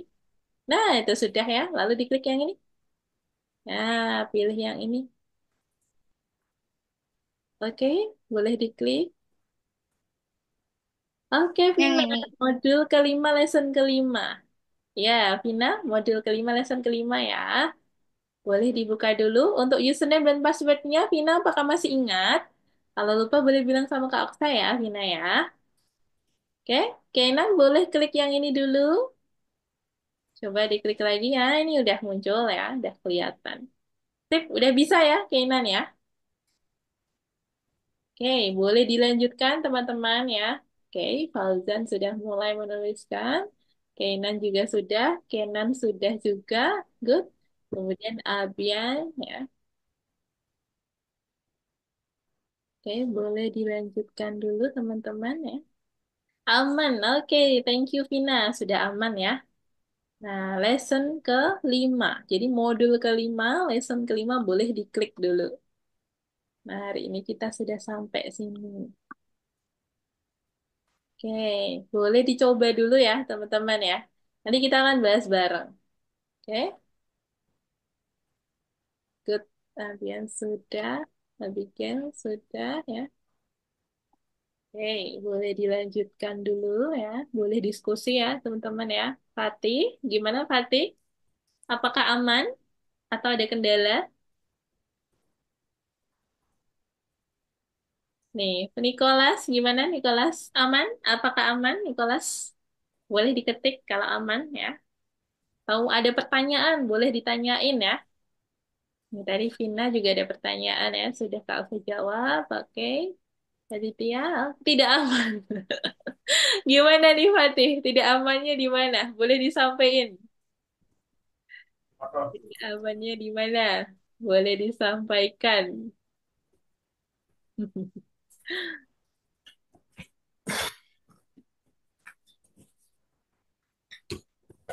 Nah, itu sudah ya. Lalu diklik yang ini. Nah, pilih yang ini. Oke, boleh diklik. Oke, Yang Vina. ini. Modul kelima, lesson kelima. Ya, Vina, modul kelima, lesson kelima ya. Boleh dibuka dulu. Untuk username dan passwordnya, Vina, apakah masih ingat? Kalau lupa, boleh bilang sama Kak Oksa ya, Vina ya. Oke, Kenan boleh klik yang ini dulu. Coba diklik lagi ya. Ini udah muncul ya, udah kelihatan. Sip, udah bisa ya, Kenan ya. Oke, boleh dilanjutkan teman-teman ya. Oke, Fauzan sudah mulai menuliskan. Kenan juga sudah, Kenan sudah juga. Good. Kemudian Abian ya. Oke, boleh dilanjutkan dulu teman-teman ya. Aman, oke, thank you Vina, sudah aman ya. Nah, lesson kelima. Jadi modul kelima, lesson kelima boleh diklik dulu. Nah, hari ini kita sudah sampai sini. Oke, boleh dicoba dulu ya teman-teman ya. Nanti kita akan bahas bareng. Oke, good. Fabian sudah, Abigail sudah ya. Oke, boleh dilanjutkan dulu ya. Boleh diskusi ya teman-teman ya. Fatih, gimana Fatih? Apakah aman atau ada kendala? Nih, Nicholas, gimana Nicholas? Aman? Apakah aman, Nicholas? Boleh diketik kalau aman ya. Tahu ada pertanyaan, boleh ditanyain ya. Ini tadi Vina juga ada pertanyaan ya, sudah Kak Alfa jawab. Oke. Tadi Tia, tidak aman. Gimana nih Fatih? Tidak amannya di mana? Boleh disampaikan. Tidak amannya di mana? Boleh disampaikan.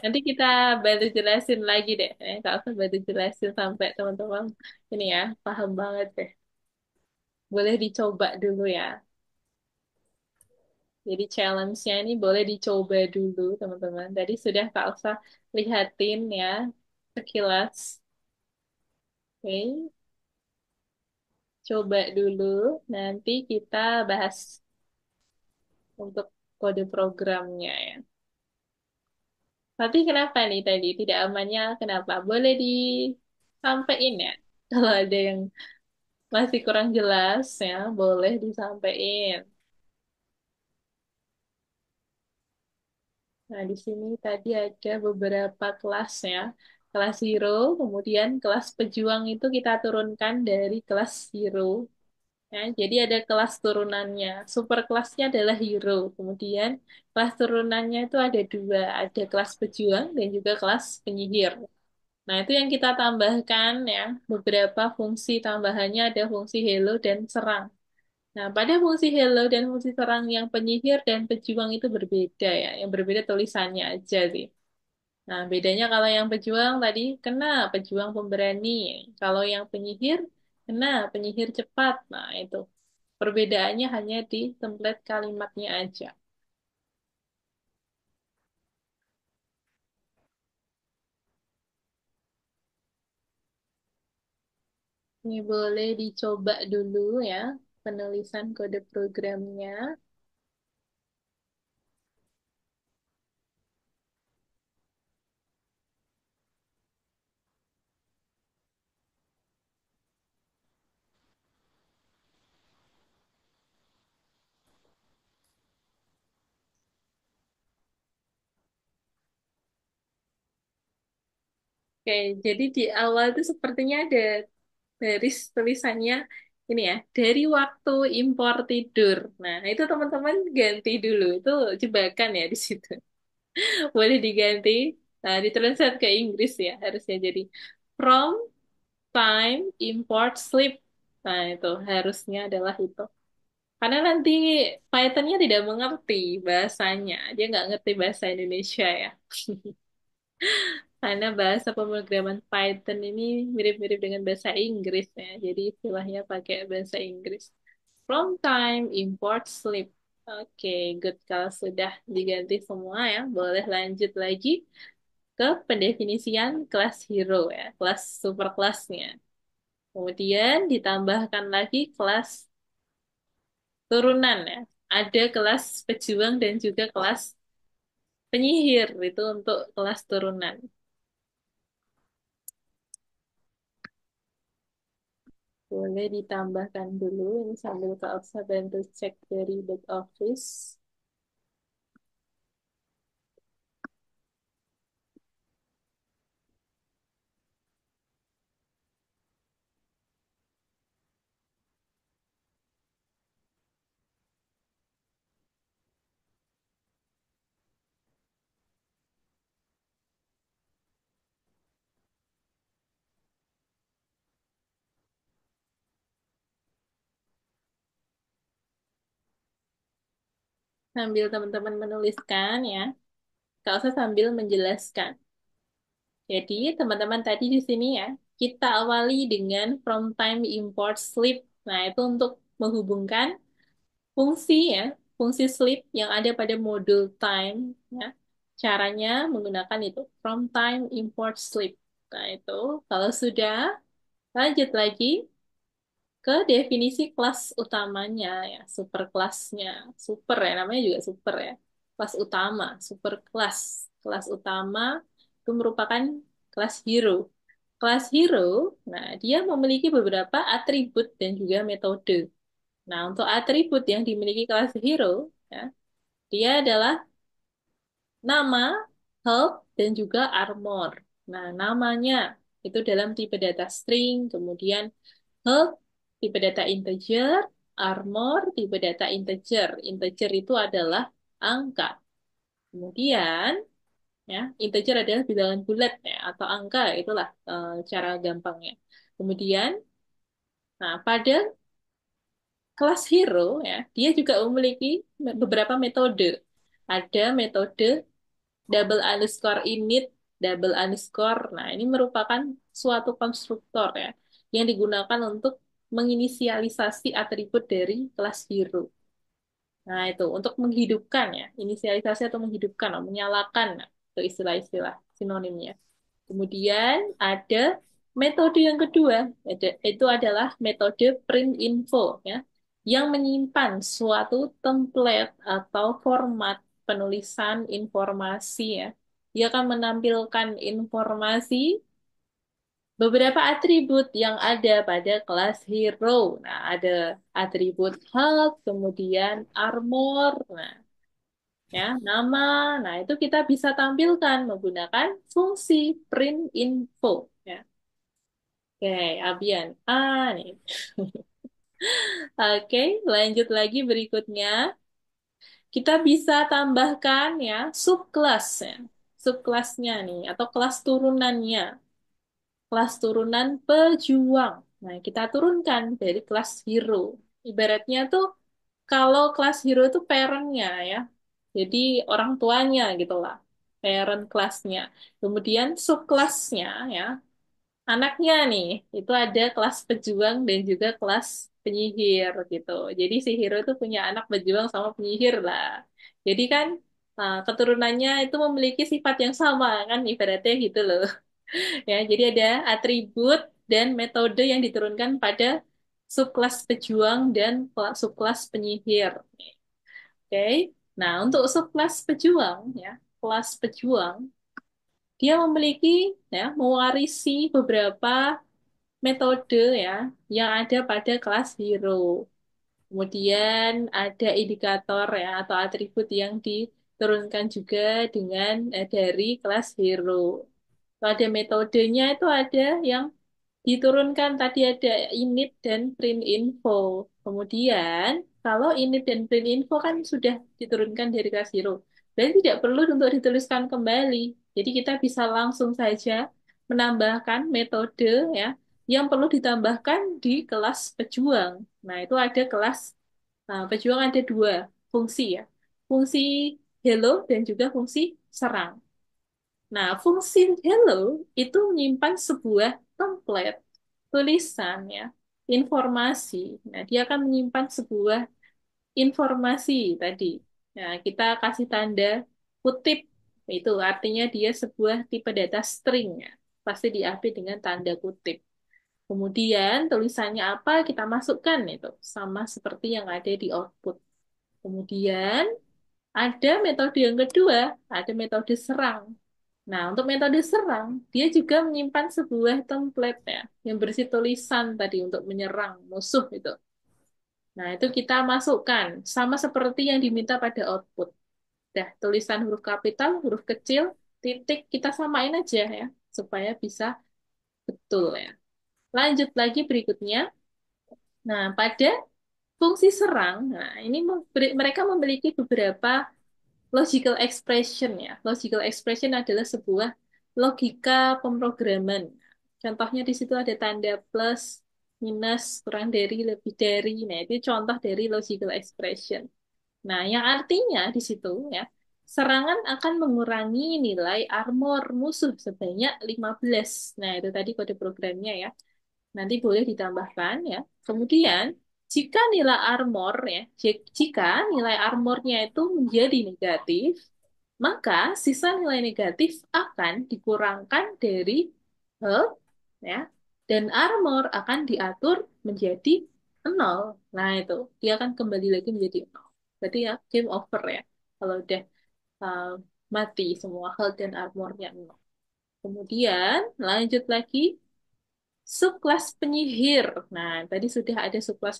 Nanti kita bantu jelasin lagi deh. Kak Alfa bantu jelasin sampai teman-teman ini ya, paham banget deh. Boleh dicoba dulu ya. Jadi challenge-nya ini boleh dicoba dulu, teman-teman. Tadi sudah Kak Elsa lihatin ya, sekilas. Oke, coba dulu. Nanti kita bahas untuk kode programnya ya. Tapi kenapa nih tadi tidak amannya? Kenapa? Boleh disampaikan ya. Kalau ada yang masih kurang jelas ya, boleh disampaikan. Nah, di sini tadi ada beberapa kelas ya. Kelas Hero, kemudian kelas pejuang itu kita turunkan dari kelas Hero. Ya, jadi ada kelas turunannya. Super kelasnya adalah Hero. Kemudian kelas turunannya itu ada dua. Ada kelas pejuang dan juga kelas penyihir. Nah, itu yang kita tambahkan ya. Beberapa fungsi tambahannya ada fungsi Hello dan serang. Nah, pada fungsi hello dan fungsi serang yang penyihir dan pejuang itu berbeda ya. Yang berbeda tulisannya aja sih. Nah, bedanya kalau yang pejuang tadi kena pejuang pemberani. Kalau yang penyihir kena penyihir cepat. Nah, itu. Perbedaannya hanya di template kalimatnya aja. Ini boleh dicoba dulu ya, penulisan kode programnya. Oke, jadi di awal itu sepertinya ada dari tulisannya ini ya, dari waktu impor tidur. Nah, itu teman-teman ganti dulu. Itu jebakan ya di situ. Boleh diganti. Nah, ditranslate ke Inggris ya, harusnya jadi from time import sleep. Nah, itu harusnya adalah itu. Karena nanti Python-nya tidak mengerti bahasanya. Dia nggak ngerti bahasa Indonesia ya. Karena bahasa pemrograman Python ini mirip-mirip dengan bahasa Inggris ya. Jadi istilahnya pakai bahasa Inggris. From time, import, sleep. Oke, good. Kalau sudah diganti semua ya, boleh lanjut lagi ke pendefinisian kelas hero ya, kelas super kelasnya. Kemudian ditambahkan lagi kelas turunan ya. Ada kelas pejuang dan juga kelas penyihir, itu untuk kelas turunan. Boleh ditambahkan dulu, ini sambil Kak Oksa bantu cek dari back office. Sambil teman-teman menuliskan ya, nggak usah sambil menjelaskan. Jadi teman-teman tadi di sini ya, kita awali dengan from time import sleep. Nah, itu untuk menghubungkan fungsi ya, fungsi sleep yang ada pada modul time ya. Caranya menggunakan itu from time import sleep. Nah, itu kalau sudah lanjut lagi ke definisi kelas utamanya ya, super kelasnya. Super ya, namanya juga super ya. Kelas utama, super kelas. Kelas utama itu merupakan kelas hero. Kelas hero, nah dia memiliki beberapa atribut dan juga metode. Nah, untuk atribut yang dimiliki kelas hero, ya, dia adalah nama, health, dan juga armor. Nah, namanya itu dalam tipe data string, kemudian health, tipe data integer, armor, tipe data integer. Integer itu adalah angka. Kemudian, ya, integer adalah bilangan bulat ya, atau angka, itulah cara gampangnya. Kemudian, nah, pada kelas hero ya, dia juga memiliki beberapa metode. Ada metode double underscore init, double underscore. Nah, ini merupakan suatu konstruktor ya, yang digunakan untuk menginisialisasi atribut dari kelas hero. Nah, itu untuk menghidupkan ya, inisialisasi atau menghidupkan, atau menyalakan, nah, itu istilah-istilah sinonimnya. Kemudian ada metode yang kedua, itu adalah metode print info ya, yang menyimpan suatu template atau format penulisan informasi ya. Dia akan menampilkan informasi beberapa atribut yang ada pada kelas hero. Nah, ada atribut health, kemudian armor, nah, ya, nama. Nah, itu kita bisa tampilkan menggunakan fungsi print info. Ya. Oke, Abian. Nih. Oke, lanjut lagi berikutnya. Kita bisa tambahkan ya subkelas ya. Subkelasnya nih atau kelas turunannya. Kelas turunan pejuang. Nah, kita turunkan dari kelas hero. Ibaratnya tuh kalau kelas hero itu parent-nya ya. Jadi orang tuanya gitu lah. Parent kelasnya. Kemudian subkelasnya ya. Anaknya nih, itu ada kelas pejuang dan juga kelas penyihir gitu. Jadi si hero itu punya anak pejuang sama penyihir lah. Jadi kan keturunannya itu memiliki sifat yang sama kan ibaratnya gitu loh. Ya, jadi ada atribut dan metode yang diturunkan pada subkelas pejuang dan subkelas penyihir. Oke. Nah, untuk subkelas pejuang ya, kelas pejuang dia memiliki ya mewarisi beberapa metode ya yang ada pada kelas hero. Kemudian ada indikator ya atau atribut yang diturunkan juga dengan dari kelas hero. Pada metodenya itu ada yang diturunkan tadi ada init dan print info. Kemudian kalau init dan print info kan sudah diturunkan dari kelas hero. Dan tidak perlu untuk dituliskan kembali. Jadi kita bisa langsung saja menambahkan metode ya yang perlu ditambahkan di kelas pejuang. Nah, itu ada kelas pejuang ada dua fungsi ya. Fungsi hello dan juga fungsi serang. Nah, fungsi hello itu menyimpan sebuah template tulisan ya, informasi. Nah, dia akan menyimpan sebuah informasi tadi. Nah, kita kasih tanda kutip. Itu artinya dia sebuah tipe data string ya. Pasti diapi dengan tanda kutip. Kemudian tulisannya apa kita masukkan itu sama seperti yang ada di output. Kemudian ada metode yang kedua, ada metode serang. Nah, untuk metode serang, dia juga menyimpan sebuah template ya, yang berisi tulisan tadi untuk menyerang musuh itu. Nah, itu kita masukkan, sama seperti yang diminta pada output. Dah, tulisan huruf kapital, huruf kecil, titik, kita samain aja ya, supaya bisa betul ya. Lanjut lagi berikutnya. Nah, pada fungsi serang, nah ini mereka memiliki beberapa logical expression ya. Logical expression adalah sebuah logika pemrograman. Contohnya di situ ada tanda plus, minus, kurang dari, lebih dari. Nah, itu contoh dari logical expression. Nah, yang artinya di situ ya, serangan akan mengurangi nilai armor musuh sebanyak 15. Nah, itu tadi kode programnya ya. Nanti boleh ditambahkan ya. Kemudian, jika nilai armor ya, jika nilai armornya itu menjadi negatif, maka sisa nilai negatif akan dikurangkan dari health ya, dan armor akan diatur menjadi 0. Nah, itu dia akan kembali lagi menjadi 0. Berarti ya game over ya. Kalau udah uh, mati semua health dan armornya 0. Kemudian lanjut lagi subkelas penyihir. Nah, tadi sudah ada subkelas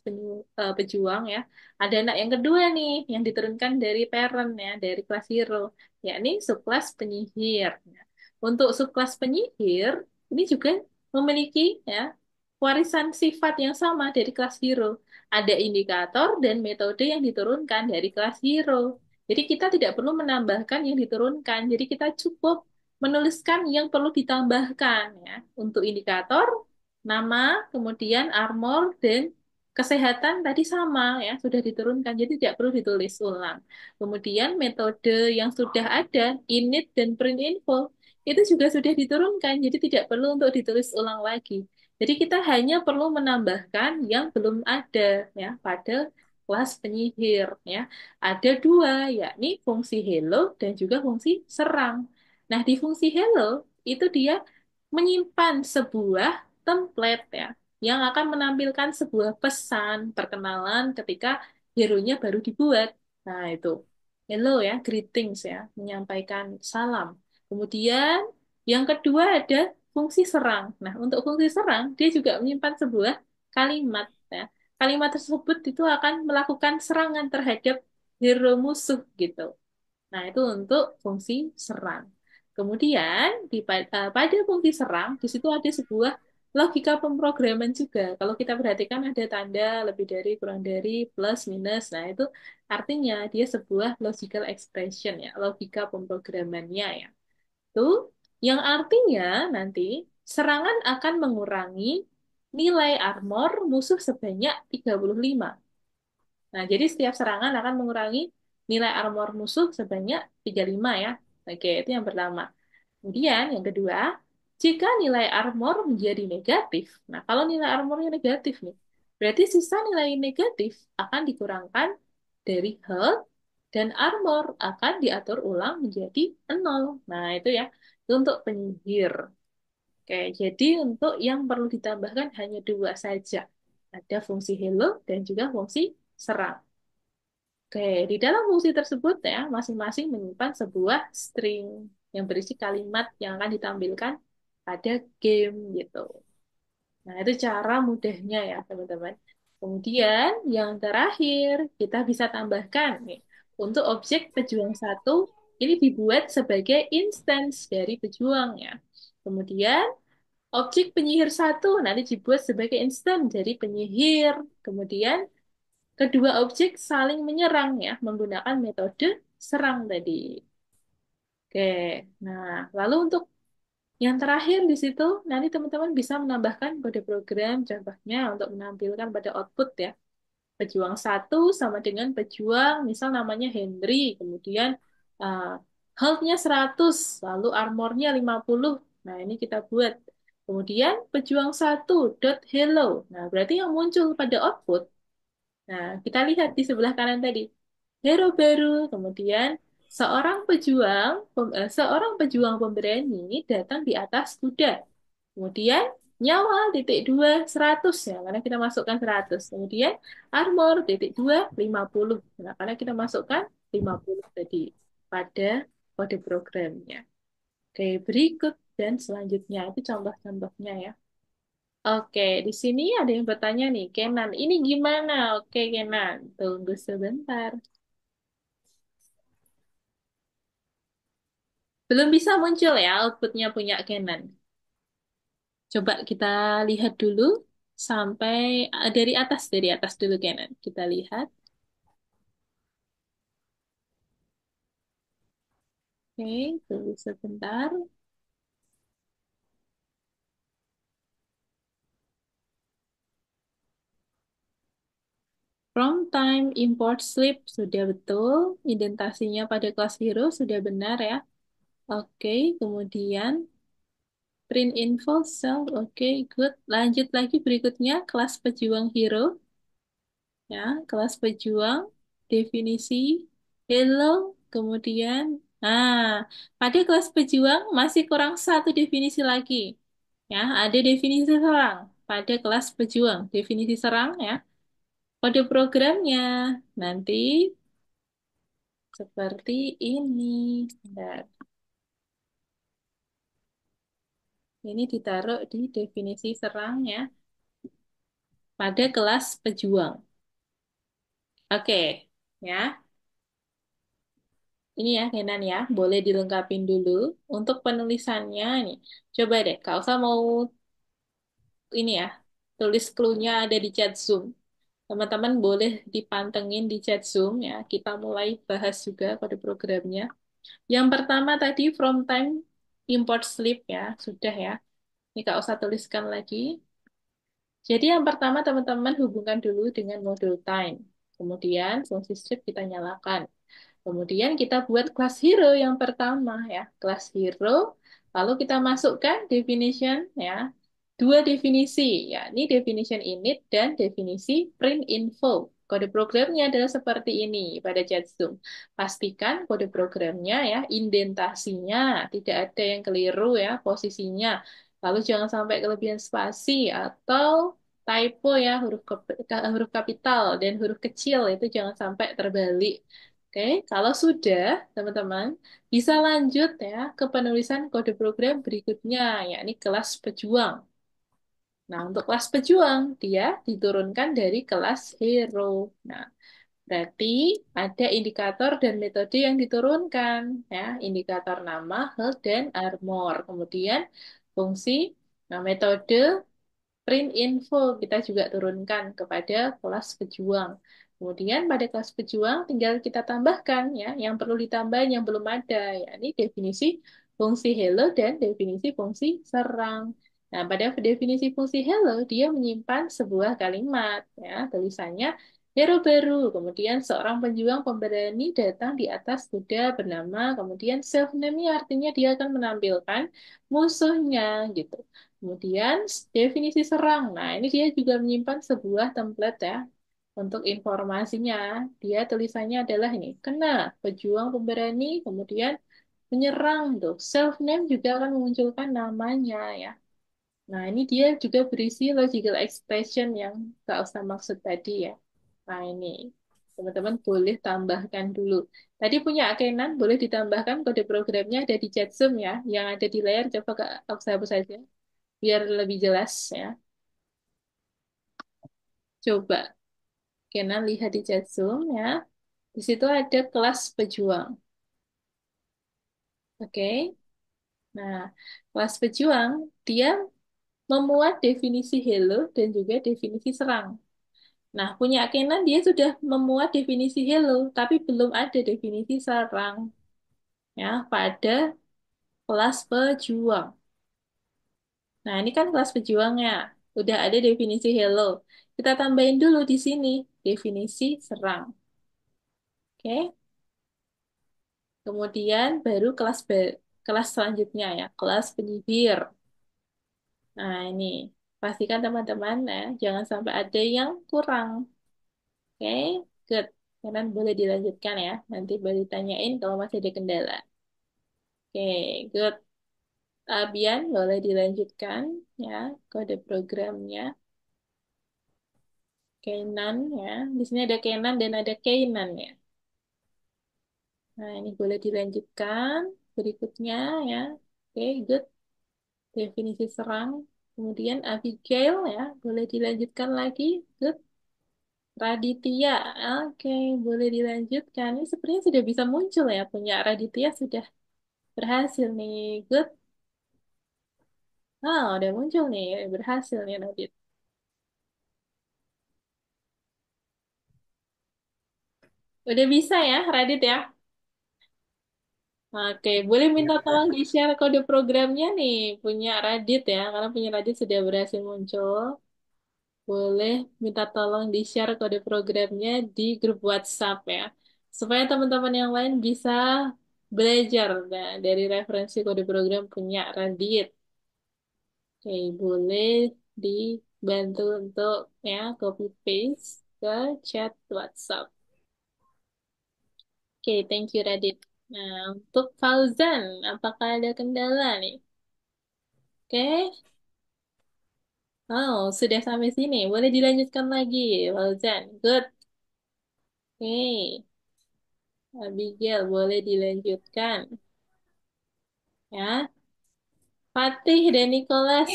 pejuang ya. Ada anak yang kedua nih, yang diturunkan dari parent ya, dari kelas hero, yakni subkelas penyihir. Nah, untuk subkelas penyihir, ini juga memiliki ya warisan sifat yang sama dari kelas hero. Ada indikator dan metode yang diturunkan dari kelas hero. Jadi kita tidak perlu menambahkan yang diturunkan. Jadi kita cukup menuliskan yang perlu ditambahkan ya. Untuk indikator nama, kemudian armor, dan kesehatan tadi sama ya, sudah diturunkan, jadi tidak perlu ditulis ulang. Kemudian metode yang sudah ada, init dan print info, itu juga sudah diturunkan, jadi tidak perlu untuk ditulis ulang lagi. Jadi kita hanya perlu menambahkan yang belum ada ya pada kelas penyihir ya. Ada dua, yakni fungsi hello dan juga fungsi serang. Nah, di fungsi hello itu dia menyimpan sebuah template ya, yang akan menampilkan sebuah pesan perkenalan ketika hero-nya baru dibuat. Nah, itu. Hello ya, greetings ya, menyampaikan salam. Kemudian yang kedua ada fungsi serang. Nah, untuk fungsi serang, dia juga menyimpan sebuah kalimat ya. Kalimat tersebut itu akan melakukan serangan terhadap hero musuh gitu. Nah, itu untuk fungsi serang. Kemudian pada fungsi serang di situ ada sebuah logika pemrograman juga. Kalau kita perhatikan ada tanda lebih dari, kurang dari, plus, minus. Nah, itu artinya dia sebuah logical expression ya, logika pemrogramannya ya. Itu yang artinya nanti serangan akan mengurangi nilai armor musuh sebanyak 35. Nah, jadi setiap serangan akan mengurangi nilai armor musuh sebanyak 35 ya. Oke, itu yang pertama. Kemudian yang kedua, jika nilai armor menjadi negatif, nah kalau nilai armornya negatif nih, berarti sisa nilai negatif akan dikurangkan dari health dan armor akan diatur ulang menjadi 0. Nah, itu ya, itu untuk penyihir. Oke, jadi untuk yang perlu ditambahkan hanya dua saja. Ada fungsi hello dan juga fungsi serang. Oke, di dalam fungsi tersebut ya, masing-masing menyimpan sebuah string yang berisi kalimat yang akan ditampilkan pada game gitu. Nah, itu cara mudahnya ya, teman-teman. Kemudian, yang terakhir, kita bisa tambahkan nih, untuk objek pejuang satu, ini dibuat sebagai instance dari pejuang ya. Kemudian, objek penyihir satu nanti dibuat sebagai instance dari penyihir. Kemudian, kedua objek saling menyerang ya, menggunakan metode serang tadi. Oke, nah lalu untuk yang terakhir di situ, nanti teman-teman bisa menambahkan kode program, contohnya untuk menampilkan pada output ya. Pejuang satu sama dengan pejuang, misal namanya Henry, kemudian uh, health-nya 100, lalu armornya 50. Nah, ini kita buat. Kemudian pejuang satu dot hello. Nah, berarti yang muncul pada output. Nah, kita lihat di sebelah kanan tadi. Hero baru, kemudian seorang pejuang pemberani datang di atas kuda. Kemudian nyawa titik dua 100 ya, karena kita masukkan 100. Kemudian armor titik dua 50. Nah, karena kita masukkan 50 tadi pada kode programnya. Oke, berikut dan selanjutnya itu contoh-contohnya ya. Oke, di sini ada yang bertanya nih, Kenan, ini gimana? Oke, Kenan, tunggu sebentar. Belum bisa muncul ya outputnya punya Kenan. Coba kita lihat dulu sampai dari atas dulu Kenan. Kita lihat. Oke, tunggu sebentar. From time import slip sudah betul. Indentasinya pada kelas hero sudah benar ya. Oke, kemudian print info cell. Oke, good. Lanjut lagi berikutnya kelas pejuang hero. Ya, kelas pejuang, definisi, hello, kemudian, pada kelas pejuang masih kurang satu definisi lagi. Ya, ada definisi serang pada kelas pejuang. Definisi serang ya, kode programnya nanti seperti ini. Bentar. Ini ditaruh di definisi serang ya, pada kelas pejuang. Oke, ya. Ini ya, Kenan ya, boleh dilengkapin dulu. Untuk penulisannya nih, coba deh, Kak Elsa mau ini ya, tulis clue-nya ada di chat Zoom. Teman-teman boleh dipantengin di chat Zoom ya. Kita mulai bahas juga pada programnya. Yang pertama tadi from time import slip ya, sudah ya. Ini Kak Elsa tuliskan lagi. Jadi yang pertama teman-teman hubungkan dulu dengan modul time. Kemudian fungsi strip kita nyalakan. Kemudian kita buat kelas hero yang pertama ya, kelas hero. Lalu kita masukkan definition ya, dua definisi ya, ini definition init dan definisi print info. Kode programnya adalah seperti ini pada chat Zoom. Pastikan kode programnya ya, indentasinya tidak ada yang keliru ya, posisinya. Lalu jangan sampai kelebihan spasi atau typo ya, huruf kapital dan huruf kecil itu jangan sampai terbalik. Oke, kalau sudah, teman-teman bisa lanjut ya ke penulisan kode program berikutnya, yakni kelas pejuang. Nah, untuk kelas pejuang, dia diturunkan dari kelas hero. Nah, berarti ada indikator dan metode yang diturunkan, ya, indikator nama, health, dan armor. Kemudian fungsi, nah, metode print info kita juga turunkan kepada kelas pejuang. Kemudian pada kelas pejuang tinggal kita tambahkan ya yang perlu ditambah yang belum ada, yakni definisi fungsi hello dan definisi fungsi serang. Nah, pada definisi fungsi hello dia menyimpan sebuah kalimat ya, tulisannya hero baru, kemudian seorang pejuang pemberani datang di atas kuda bernama, kemudian self name-nya artinya dia akan menampilkan musuhnya gitu. Kemudian definisi serang. Nah, ini dia juga menyimpan sebuah template ya untuk informasinya. Dia tulisannya adalah ini, kena, pejuang pemberani, kemudian menyerang tuh. Self name juga akan memunculkan namanya ya. Nah, ini dia juga berisi logical expression yang Kak Usta maksud tadi ya. Nah, ini teman-teman boleh tambahkan dulu. Tadi punya Kenan, boleh ditambahkan kode programnya ada di chat Zoom ya. Yang ada di layar, coba Kak Usta hapus saja biar lebih jelas ya. Coba Kenan lihat di chat Zoom ya. Di situ ada kelas pejuang. Oke. Nah, kelas pejuang dia memuat definisi hello dan juga definisi serang. Nah, punya Kenan dia sudah memuat definisi hello, tapi belum ada definisi serang ya pada kelas pejuang. Nah, ini kan kelas pejuangnya. Udah ada definisi hello. Kita tambahin dulu di sini definisi serang. Oke. Kemudian baru kelas selanjutnya ya, kelas penyihir. Nah, ini pastikan teman-teman ya, jangan sampai ada yang kurang. Oke, good. Kalian boleh dilanjutkan ya. Nanti boleh ditanyain kalau masih ada kendala. Oke, good. Abian boleh dilanjutkan ya kode programnya. Kenan ya. Di sini ada Kenan dan ada Keinan ya. Nah, ini boleh dilanjutkan berikutnya ya. Oke, good. Definisi serang. Kemudian Abigail ya, boleh dilanjutkan lagi. Good. Raditya, oke, boleh dilanjutkan. Ini sepertinya sudah bisa muncul ya, punya Raditya sudah berhasil nih. Good. Ah, udah muncul nih, berhasil nih Radit. Udah bisa ya, Radit ya. Oke, boleh minta tolong di-share kode programnya nih, punya Radit ya, karena punya Radit sudah berhasil muncul. boleh minta tolong di-share kode programnya di grup WhatsApp ya. Supaya teman-teman yang lain bisa belajar nah, dari referensi kode program punya Radit. Oke, boleh dibantu untuk ya copy paste ke chat WhatsApp. Oke, thank you Radit. Nah, untuk Fauzan, apakah ada kendala nih? Oke, oh sudah sampai sini. Boleh dilanjutkan lagi, Fauzan. Good. Oke, Abigail, boleh dilanjutkan. Ya, Fatih dan Nicholas,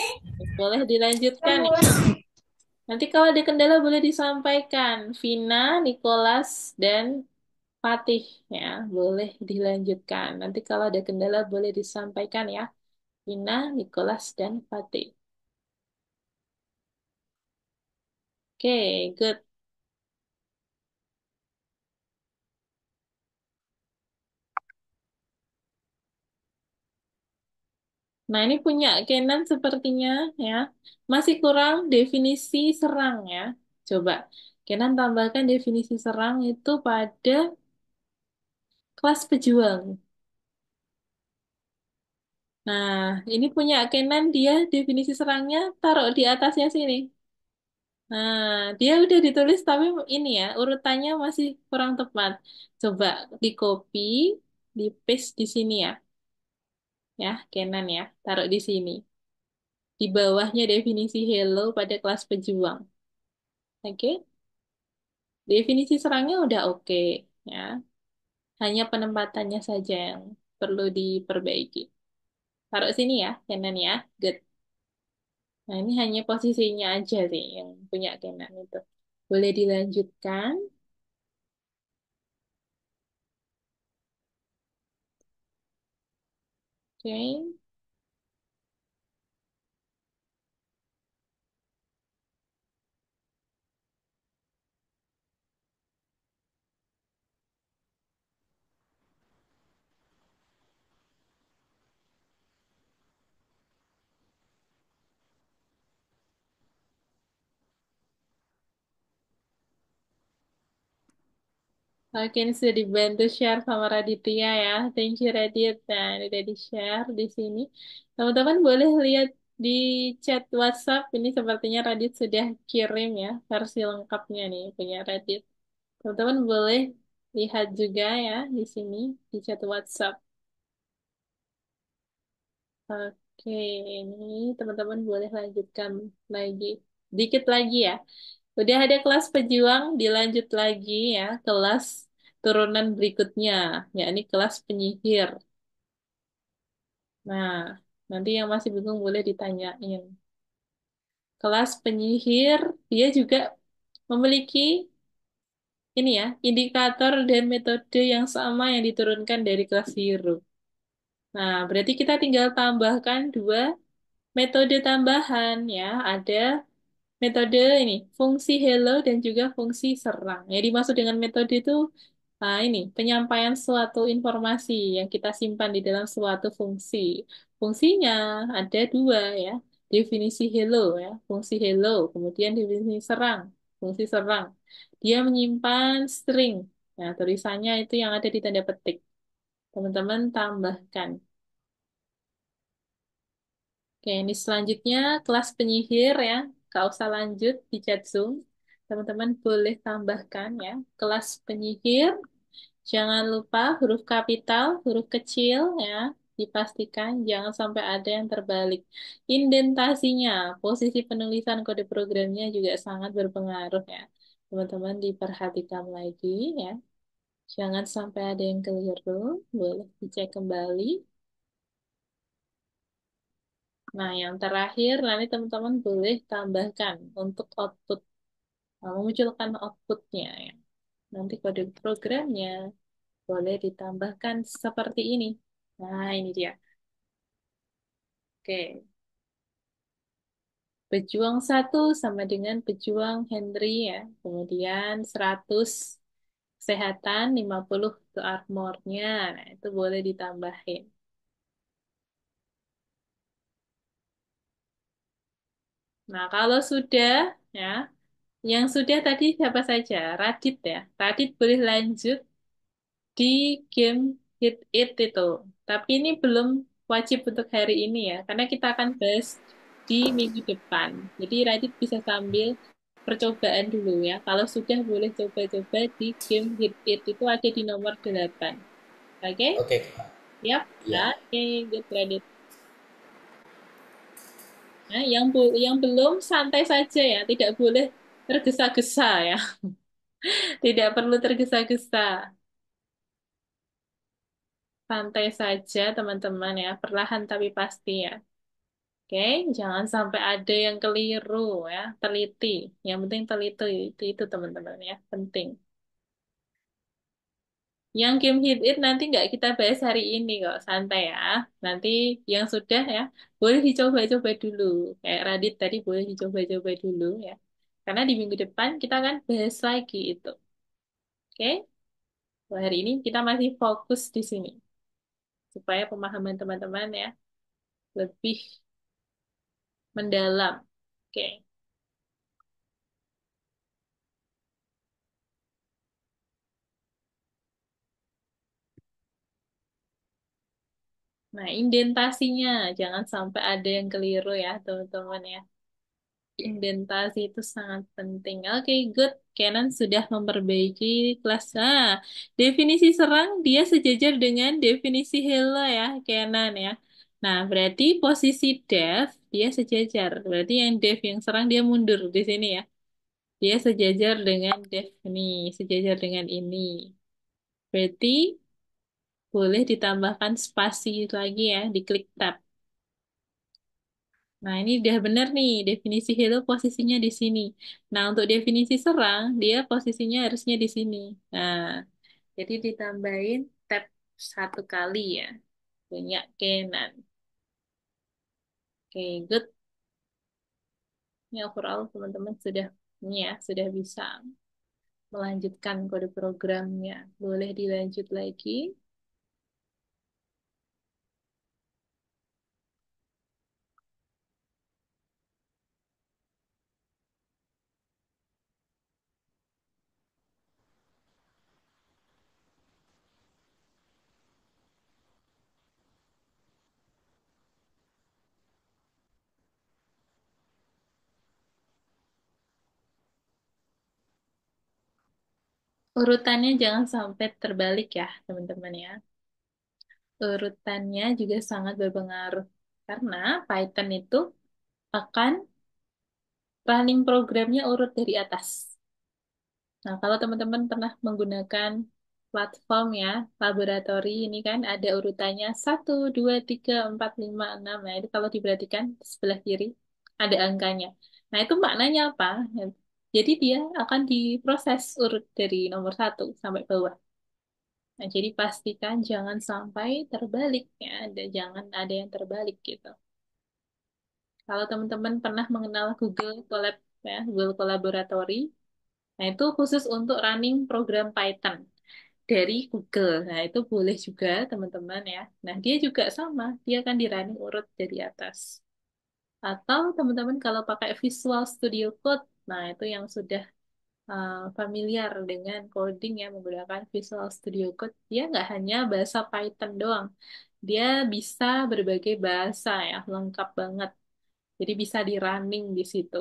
boleh dilanjutkan nih. Nanti kalau ada kendala boleh disampaikan. Vina, Nicholas, dan Fatih ya, boleh dilanjutkan. Nanti kalau ada kendala boleh disampaikan ya. Vina, Nicholas, dan Fatih. Oke, good. Nah, ini punya Kenan sepertinya ya. Masih kurang definisi serang ya. Coba, Kenan tambahkan definisi serang itu pada kelas pejuang. Nah, ini punya Kenan dia definisi serangnya taruh di atasnya sini. Nah, dia udah ditulis tapi ini ya, urutannya masih kurang tepat. Coba di copy, di paste di sini ya. Ya, Kenan ya, taruh di sini. Di bawahnya definisi hello pada kelas pejuang. Oke? Definisi serangnya udah oke, ya. Hanya penempatannya saja yang perlu diperbaiki. Taruh sini ya, Canon ya. Good. Nah, ini hanya posisinya aja sih yang punya Canon itu. Boleh dilanjutkan. Oke. Oke, ini sudah dibantu share sama Raditya ya. Thank you Radit. Nah, ini udah di-share di sini. Teman-teman boleh lihat di chat WhatsApp. Ini sepertinya Radit sudah kirim ya versi lengkapnya nih punya Radit. Teman-teman boleh lihat juga ya di sini di chat WhatsApp. Oke, ini teman-teman boleh lanjutkan lagi. Dikit lagi ya. Udah ada kelas pejuang, dilanjut lagi ya, kelas turunan berikutnya, yakni kelas penyihir. Nah, nanti yang masih bingung boleh ditanyain. Kelas penyihir, dia juga memiliki ini ya, indikator dan metode yang sama yang diturunkan dari kelas hero. Nah, berarti kita tinggal tambahkan dua metode tambahan ya. Ada metode ini, fungsi hello dan juga fungsi serang. Yang dimaksud dengan metode itu ini penyampaian suatu informasi yang kita simpan di dalam suatu fungsi. Fungsinya ada dua ya. Definisi hello ya, fungsi hello, kemudian definisi serang, fungsi serang. Dia menyimpan string. Nah, tulisannya itu yang ada di tanda petik. Teman-teman tambahkan. Oke, ini selanjutnya kelas penyihir ya. Gak usah lanjut di chat Zoom. Teman-teman boleh tambahkan ya. Kelas penyihir, jangan lupa huruf kapital, huruf kecil ya. Dipastikan jangan sampai ada yang terbalik. Indentasinya, posisi penulisan kode programnya juga sangat berpengaruh ya. Teman-teman diperhatikan lagi ya. Jangan sampai ada yang keliru. Boleh dicek kembali. Nah, yang terakhir nanti teman-teman boleh tambahkan untuk output, memunculkan outputnya ya. Nanti kode programnya boleh ditambahkan seperti ini. Nah, ini dia. Oke, pejuang satu sama dengan pejuang Henry ya. Kemudian 100 kesehatan, 50 ke armornya. Nah, itu boleh ditambahin. Nah, kalau sudah ya. Yang sudah tadi siapa saja? Radit ya. Radit boleh lanjut di game Hit It itu. Tapi ini belum wajib untuk hari ini ya, karena kita akan bahas di minggu depan. Jadi Radit bisa sambil percobaan dulu ya. Kalau sudah boleh coba-coba di game Hit It itu ada di nomor 8. Oke? Oke, Kak. Yap. Iya. Oke, good Radit. Nah, yang belum santai saja ya, tidak boleh tergesa-gesa ya. Tidak perlu tergesa-gesa. Santai saja teman-teman ya, perlahan tapi pasti ya. Oke, jangan sampai ada yang keliru ya, teliti. Yang penting teliti itu teman-teman ya, penting. Yang game hit it nanti nggak kita bahas hari ini kok, santai ya. Nanti yang sudah ya, boleh dicoba-coba dulu. Kayak Radit tadi boleh dicoba-coba dulu ya. Karena di minggu depan kita akan bahas lagi itu. Oke, Wah, hari ini kita masih fokus di sini. Supaya pemahaman teman-teman ya lebih mendalam. Oke. Nah, indentasinya jangan sampai ada yang keliru ya, teman-teman ya. Indentasi itu sangat penting. Oke, good. Canon sudah memperbaiki kelas. Nah, definisi serang dia sejajar dengan definisi hello ya, Canon ya. Nah, berarti posisi def dia sejajar. Berarti yang def yang serang dia mundur di sini ya. Dia sejajar dengan def ini, sejajar dengan ini. Berarti boleh ditambahkan spasi lagi ya, diklik tab. Nah, ini udah benar nih, definisi hero posisinya di sini. Nah, untuk definisi serang, dia posisinya harusnya di sini. Nah, jadi ditambahin tab satu kali ya, punya Kenan. Oke, good. Ini overall teman-teman sudah ini ya, sudah bisa melanjutkan kode programnya. Boleh dilanjut lagi. Urutannya jangan sampai terbalik ya, teman-teman ya. Urutannya juga sangat berpengaruh. Karena Python itu akan running programnya urut dari atas. Nah, kalau teman-teman pernah menggunakan platform ya, laboratori ini kan ada urutannya 1, 2, 3, 4, 5, 6. Nah, itu kalau diperhatikan di sebelah kiri ada angkanya. Nah, itu maknanya apa? Jadi dia akan diproses urut dari nomor 1 sampai bawah. Nah, jadi pastikan jangan sampai terbalik ya, jangan ada yang terbalik gitu. Kalau teman-teman pernah mengenal Google Colab ya, Google Collaboratory, nah itu khusus untuk running program Python dari Google. Nah, itu boleh juga teman-teman ya. Nah, dia juga sama, dia akan di running urut dari atas. Atau teman-teman kalau pakai Visual Studio Code, nah itu yang sudah familiar dengan coding ya menggunakan Visual Studio Code, dia nggak hanya bahasa Python doang. Dia bisa berbagai bahasa ya, lengkap banget. Jadi bisa di running di situ.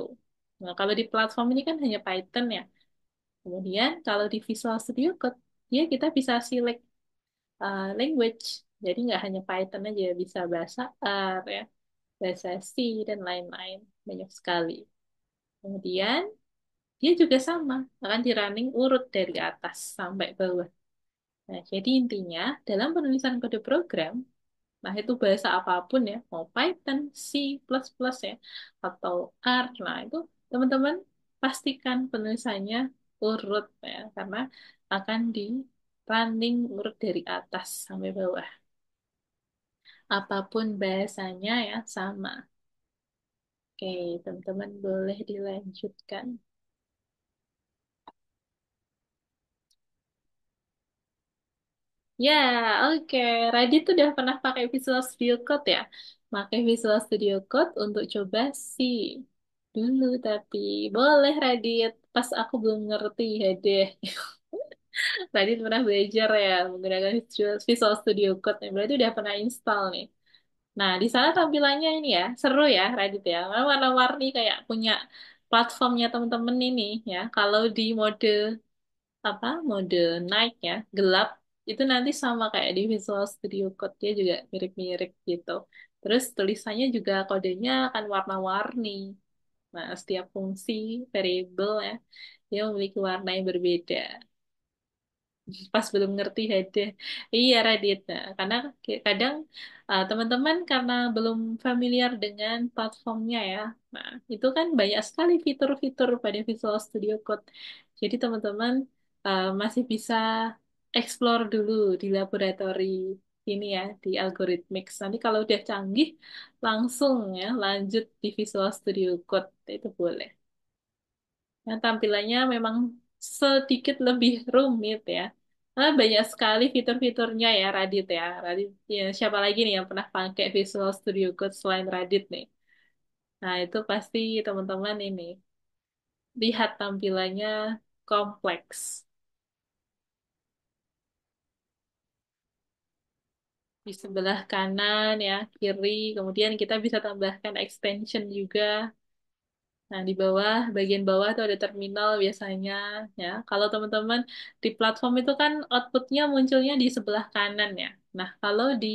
Nah, kalau di platform ini kan hanya Python ya. Kemudian kalau di Visual Studio Code, ya kita bisa select language. Jadi nggak hanya Python aja, bisa bahasa R ya, bahasa C dan lain-lain. Banyak sekali. Kemudian dia juga sama, akan di running urut dari atas sampai bawah. Nah, jadi intinya dalam penulisan kode program, nah itu bahasa apapun ya, mau Python, C++ ya, atau R, nah itu teman-teman pastikan penulisannya urut ya, karena akan di running urut dari atas sampai bawah. Apapun bahasanya ya sama. Oke, teman-teman boleh dilanjutkan. Ya, oke. Radit tuh udah pernah pakai Visual Studio Code ya? Pakai Visual Studio Code untuk coba C. dulu tapi boleh Radit. Pas aku belum ngerti ya deh. Radit pernah belajar ya menggunakan Visual Studio Code. Ya, berarti udah pernah install nih. Nah, di sana tampilannya ini ya, seru ya Radit ya. Karena warna-warni kayak punya platformnya temen-temen ini ya. Kalau di mode apa mode night ya gelap itu nanti sama kayak di Visual Studio Code dia juga mirip-mirip gitu. Terus tulisannya juga kodenya akan warna-warni. Nah, setiap fungsi variabel ya dia memiliki warna yang berbeda. Pas belum ngerti aja. Iya Radit. Nah, karena kadang teman-teman karena belum familiar dengan platformnya ya. Nah, itu kan banyak sekali fitur-fitur pada Visual Studio Code. Jadi teman-teman masih bisa explore dulu di laboratori ini ya, di Algorithmics. Nanti kalau udah canggih, langsung ya lanjut di Visual Studio Code. Itu boleh. Nah, tampilannya memang sedikit lebih rumit ya. Karena banyak sekali fitur-fiturnya ya Radit ya. Radit ya, siapa lagi nih yang pernah pakai Visual Studio Code selain Radit nih? Nah, itu pasti teman-teman ini lihat tampilannya kompleks. Di sebelah kanan ya, kiri, kemudian kita bisa tambahkan extension juga. Nah, di bawah, bagian bawah tuh ada terminal biasanya, ya. Kalau teman-teman di platform itu kan outputnya munculnya di sebelah kanan, ya. Nah, kalau di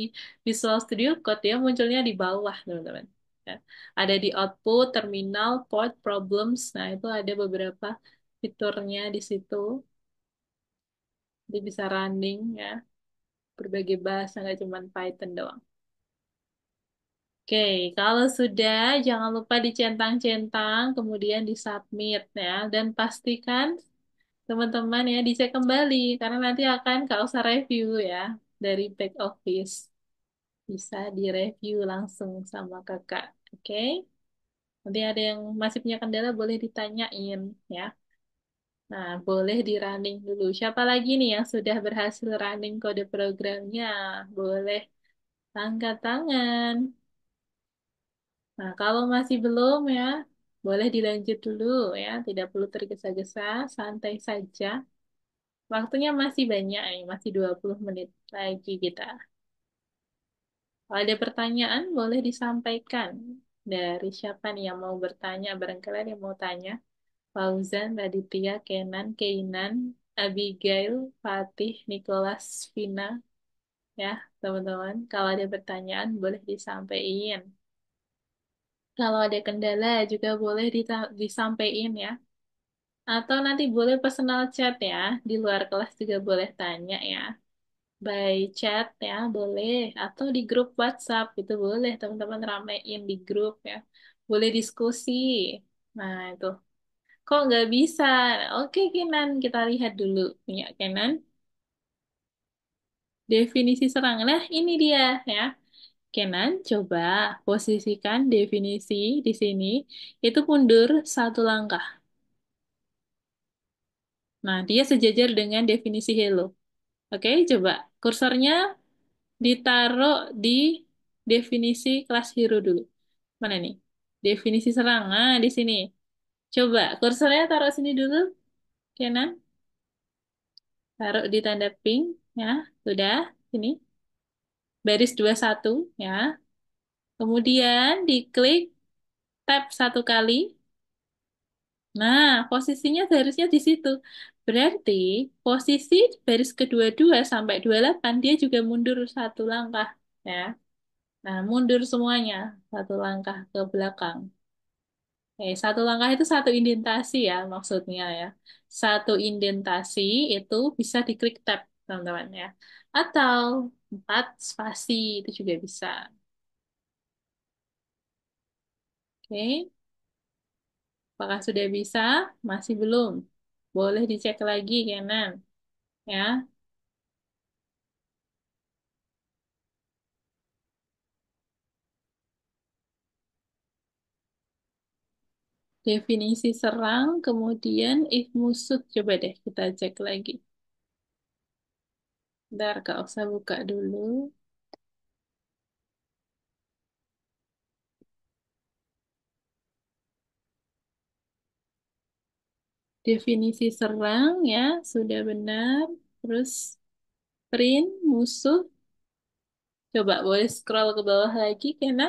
Visual Studio Code, dia munculnya di bawah, teman-teman. Ya. Ada di output, terminal, port, problems. Nah, itu ada beberapa fiturnya di situ. Jadi bisa running, ya. Berbagai bahasa, nggak cuma Python doang. Oke, kalau sudah, jangan lupa dicentang-centang, kemudian disubmit, ya. Dan pastikan teman-teman ya dicek kembali karena nanti akan Kak usah review ya dari back office. Bisa direview langsung sama kakak. Oke? Nanti ada yang masih punya kendala boleh ditanyain ya. Nah, boleh di running dulu. Siapa lagi nih yang sudah berhasil running kode programnya? Boleh angkat tangan. Nah, kalau masih belum ya, boleh dilanjut dulu ya. Tidak perlu tergesa-gesa, santai saja. Waktunya masih banyak nih, masih 20 menit lagi kita. Kalau ada pertanyaan, boleh disampaikan. Dari siapa nih yang mau bertanya? Barangkali ada yang mau tanya. Fauzan, Raditya, Kenan, Keinan, Abigail, Fatih, Nicholas, Vina. Ya, teman-teman. Kalau ada pertanyaan, boleh disampaikan. Kalau ada kendala juga boleh disampaikan ya. Atau nanti boleh personal chat ya. Di luar kelas juga boleh tanya ya. By chat ya boleh atau di grup WhatsApp itu boleh teman-teman ramein di grup ya boleh diskusi. Nah itu kok nggak bisa. Oke Kenan kita lihat dulu punya Kenan definisi serang. Nah ini dia ya Kenan coba posisikan definisi di sini itu mundur satu langkah. Nah dia sejajar dengan definisi hello. Oke coba kursornya ditaruh di definisi kelas hero dulu. Mana nih? Definisi serang. Nah, di sini. Coba kursornya taruh sini dulu, Kenan. Taruh di tanda pink, ya. Sudah, sini. Baris 21, ya. Kemudian diklik tab satu kali. Nah, posisinya seharusnya di situ. Berarti posisi baris kedua-dua sampai 28 dia juga mundur satu langkah, ya. Nah, mundur semuanya satu langkah ke belakang. Satu langkah itu satu indentasi ya maksudnya ya. Satu indentasi itu bisa diklik tab teman-teman ya. Atau empat spasi itu juga bisa. Oke, apakah sudah bisa? Masih belum. Boleh dicek lagi Kenan ya. Definisi serang, kemudian if musuh. Coba deh kita cek lagi. Bentar, Kak usah buka dulu. Definisi serang ya, sudah benar. Terus print musuh. Coba boleh scroll ke bawah lagi, Kena.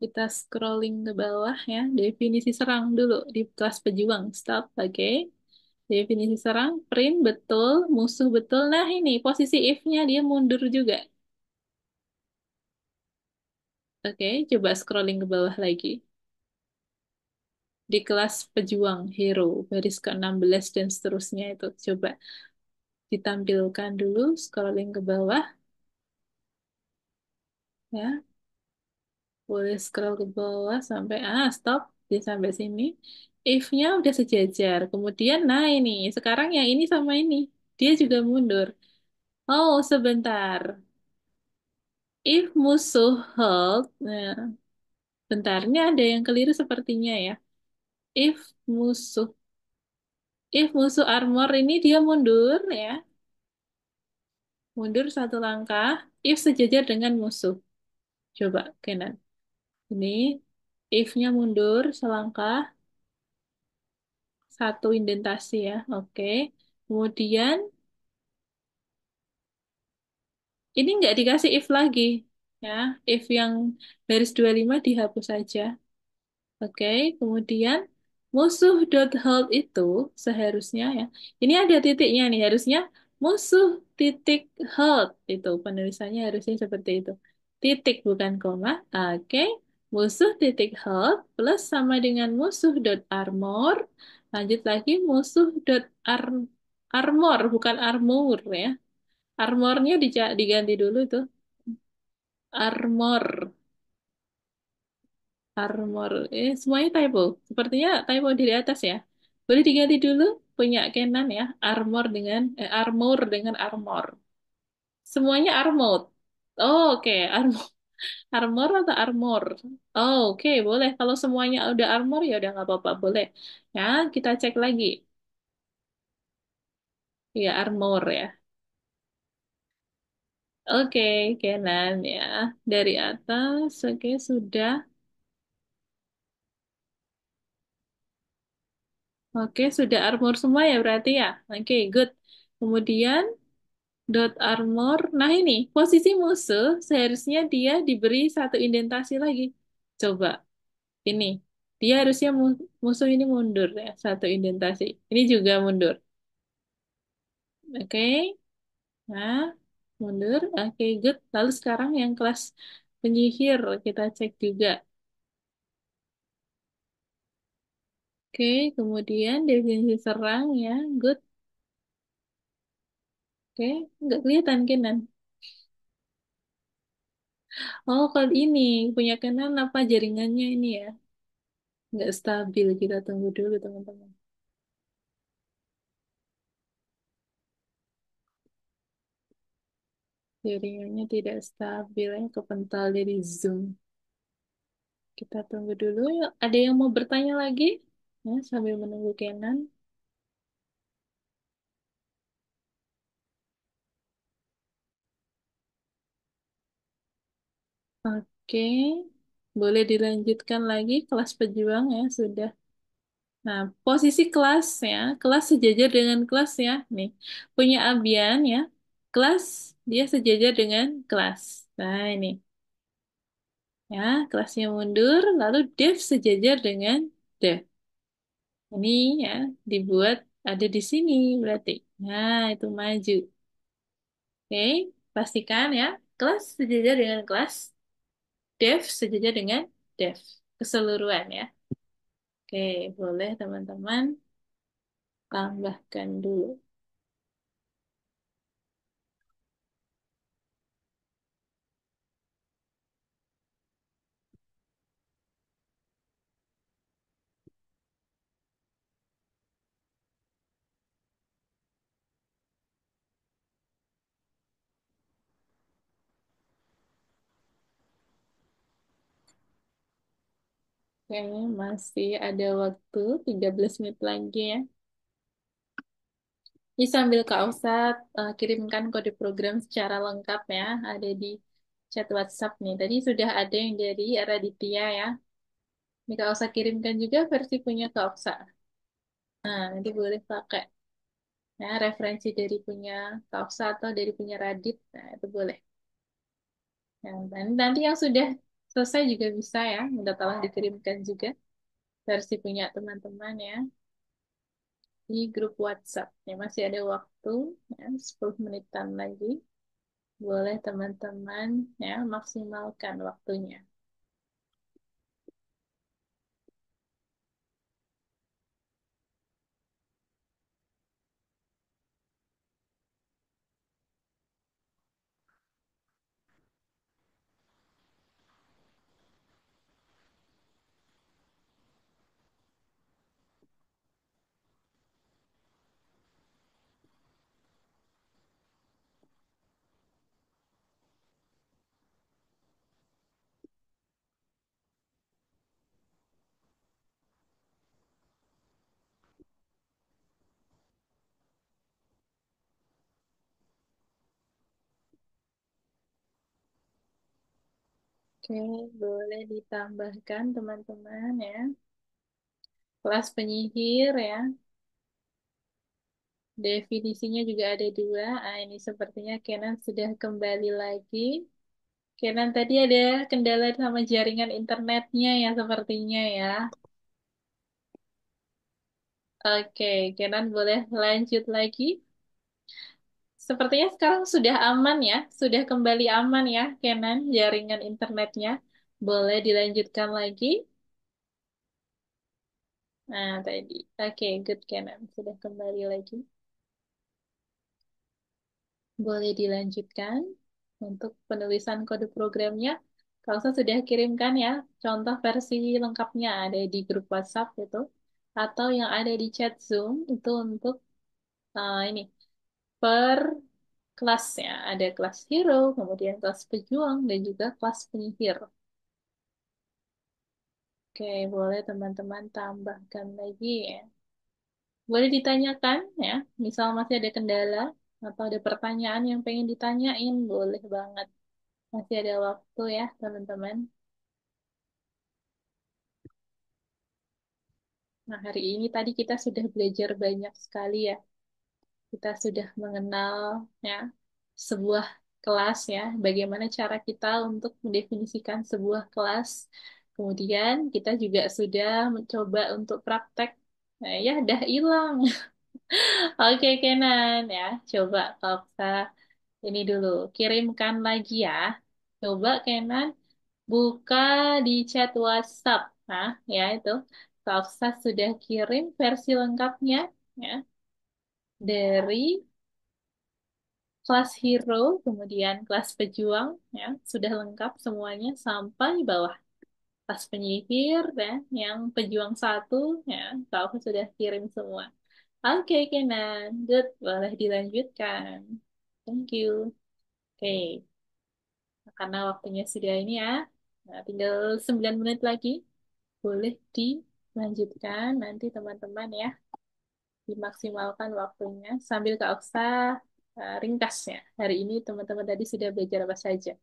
Kita scrolling ke bawah ya. Definisi serang dulu di kelas pejuang. Stop, oke. Definisi serang, print betul, musuh betul. Nah ini posisi if-nya dia mundur juga. Oke, coba scrolling ke bawah lagi. Di kelas pejuang, hero, baris ke-16 dan seterusnya itu. Coba ditampilkan dulu, scrolling ke bawah. Ya, boleh scroll ke bawah sampai, stop. Dia sampai sini. If-nya udah sejajar. Kemudian, nah ini, sekarang yang ini sama ini. Dia juga mundur. Oh, sebentar. If musuh hold, nah, bentar, ini ada yang keliru sepertinya ya. If musuh, if musuh armor ini dia mundur ya, mundur satu langkah. If sejajar dengan musuh. Coba, Kenan. Ini if-nya mundur selangkah, satu indentasi ya. Oke. Kemudian ini nggak dikasih if lagi ya. If yang baris 25 dihapus saja. Oke, kemudian musuh dot hold itu seharusnya ya. Ini ada titiknya nih, harusnya musuh titik hold itu penulisannya harusnya seperti itu. Titik bukan koma. Oke, musuh titik hold plus sama dengan musuh dot armor. Lanjut lagi musuh dot armor bukan armor ya. Armornya diganti dulu tuh. Armor. Armor. Semuanya typo. Sepertinya typo di atas ya. Boleh diganti dulu punya Canon ya. Armor dengan armor. Semuanya armor. Oh, oke. Armor atau armor? Oh, oke. Boleh. Kalau semuanya udah armor ya udah nggak apa-apa. Boleh. Ya, kita cek lagi. Ya, armor ya. Oke, Canon ya. Dari atas, oke, sudah. Oke, sudah armor semua ya berarti ya. Oke, good. Kemudian dot armor. Nah ini, posisi musuh seharusnya dia diberi satu indentasi lagi. Coba, ini. Dia harusnya musuh ini mundur ya, satu indentasi. Ini juga mundur. Oke, nah mundur. Oke, good. Lalu sekarang yang kelas penyihir kita cek juga. Oke, kemudian definisi serang ya, good. Oke, nggak kelihatan Kenan. Oh, kalau ini punya Kenan apa jaringannya ini ya? Nggak stabil. Kita tunggu dulu teman-teman. Jaringannya tidak stabil ya, kepental dari Zoom. Kita tunggu dulu. Yuk. Ada yang mau bertanya lagi? Ya, sambil menunggu Kenan. Oke, boleh dilanjutkan lagi kelas pejuang ya, sudah. Nah, posisi kelas ya, kelas sejajar dengan kelas ya. Nih, punya Abian ya, kelas dia sejajar dengan kelas. Nah, ini ya, kelasnya mundur, lalu dev sejajar dengan dev. Ini ya, dibuat ada di sini berarti. Nah, itu maju. Oke, pastikan ya, kelas sejajar dengan kelas, dev sejajar dengan dev. Keseluruhan ya. Oke, boleh teman-teman tambahkan dulu. Kayaknya masih ada waktu 13 menit lagi ya. Ini sambil Kak Ustad kirimkan kode program secara lengkap ya. Ada di chat WhatsApp nih. Tadi sudah ada yang dari Raditya ya. Ini Kak Osa kirimkan juga versi punya Kak Osa. Nah, nanti boleh pakai ya referensi dari punya Kausa atau dari punya Radit. Nah, itu boleh. Dan nanti yang sudah selesai juga bisa ya, minta tolong dikirimkan juga versi punya teman-teman ya di grup WhatsApp. Ya, masih ada waktu ya, 10 menitan lagi. Boleh teman-teman ya maksimalkan waktunya. Oke, boleh ditambahkan teman-teman ya. Kelas penyihir ya. Definisinya juga ada dua. Ah, ini sepertinya Kenan sudah kembali lagi. Kenan tadi ada kendala sama jaringan internetnya ya sepertinya ya. Oke, Kenan boleh lanjut lagi. Sepertinya sekarang sudah aman ya, sudah kembali aman ya, Kenan, jaringan internetnya. Boleh dilanjutkan lagi. Nah, tadi. Oke, good, Kenan. Sudah kembali lagi. Boleh dilanjutkan untuk penulisan kode programnya. Kalau saya sudah kirimkan ya, contoh versi lengkapnya ada di grup WhatsApp itu, atau yang ada di chat Zoom itu untuk ini per kelasnya. Ada kelas hero, kemudian kelas pejuang, dan juga kelas penyihir. Oke, boleh teman-teman tambahkan lagi ya. Boleh ditanyakan ya, misal masih ada kendala atau ada pertanyaan yang pengen ditanyain, boleh banget. Masih ada waktu ya, teman-teman. Nah, hari ini tadi kita sudah belajar banyak sekali ya. Kita sudah mengenal ya sebuah kelas ya, bagaimana cara kita untuk mendefinisikan sebuah kelas. Kemudian kita juga sudah mencoba untuk praktek. Nah, ya, dah hilang. Oke, Kenan ya. Coba kalau kita ini dulu, kirimkan lagi ya. Coba Kenan buka di chat WhatsApp. Nah, ya itu. Kafsa sudah kirim versi lengkapnya ya dari kelas hero, kemudian kelas pejuang ya, sudah lengkap semuanya sampai bawah. Kelas penyihir ya, yang pejuang satu ya, Kafsa sudah kirim semua. Oke, Kenan. Good. Boleh dilanjutkan. Thank you. Oke, karena waktunya sudah ini ya. Nah, tinggal 9 menit lagi. Boleh dilanjutkan nanti teman-teman ya. Dimaksimalkan waktunya sambil Kak Oksa ringkasnya. Hari ini teman-teman tadi sudah belajar apa saja.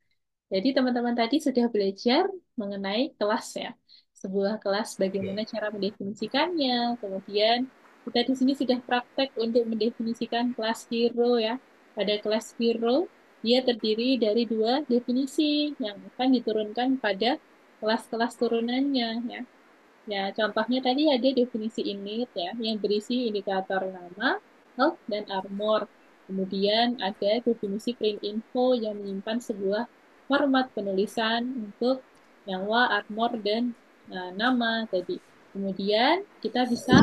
Jadi teman-teman tadi sudah belajar mengenai kelas ya. Sebuah kelas bagaimana cara mendefinisikannya. Kemudian kita di sini sudah praktek untuk mendefinisikan kelas hero ya. Pada kelas hero, dia terdiri dari dua definisi yang akan diturunkan pada kelas-kelas turunannya ya. Ya, contohnya tadi ada definisi init ya, yang berisi indikator nama, health, dan armor. Kemudian ada definisi print info yang menyimpan sebuah format penulisan untuk nyawa, armor, dan nama tadi. Kemudian kita bisa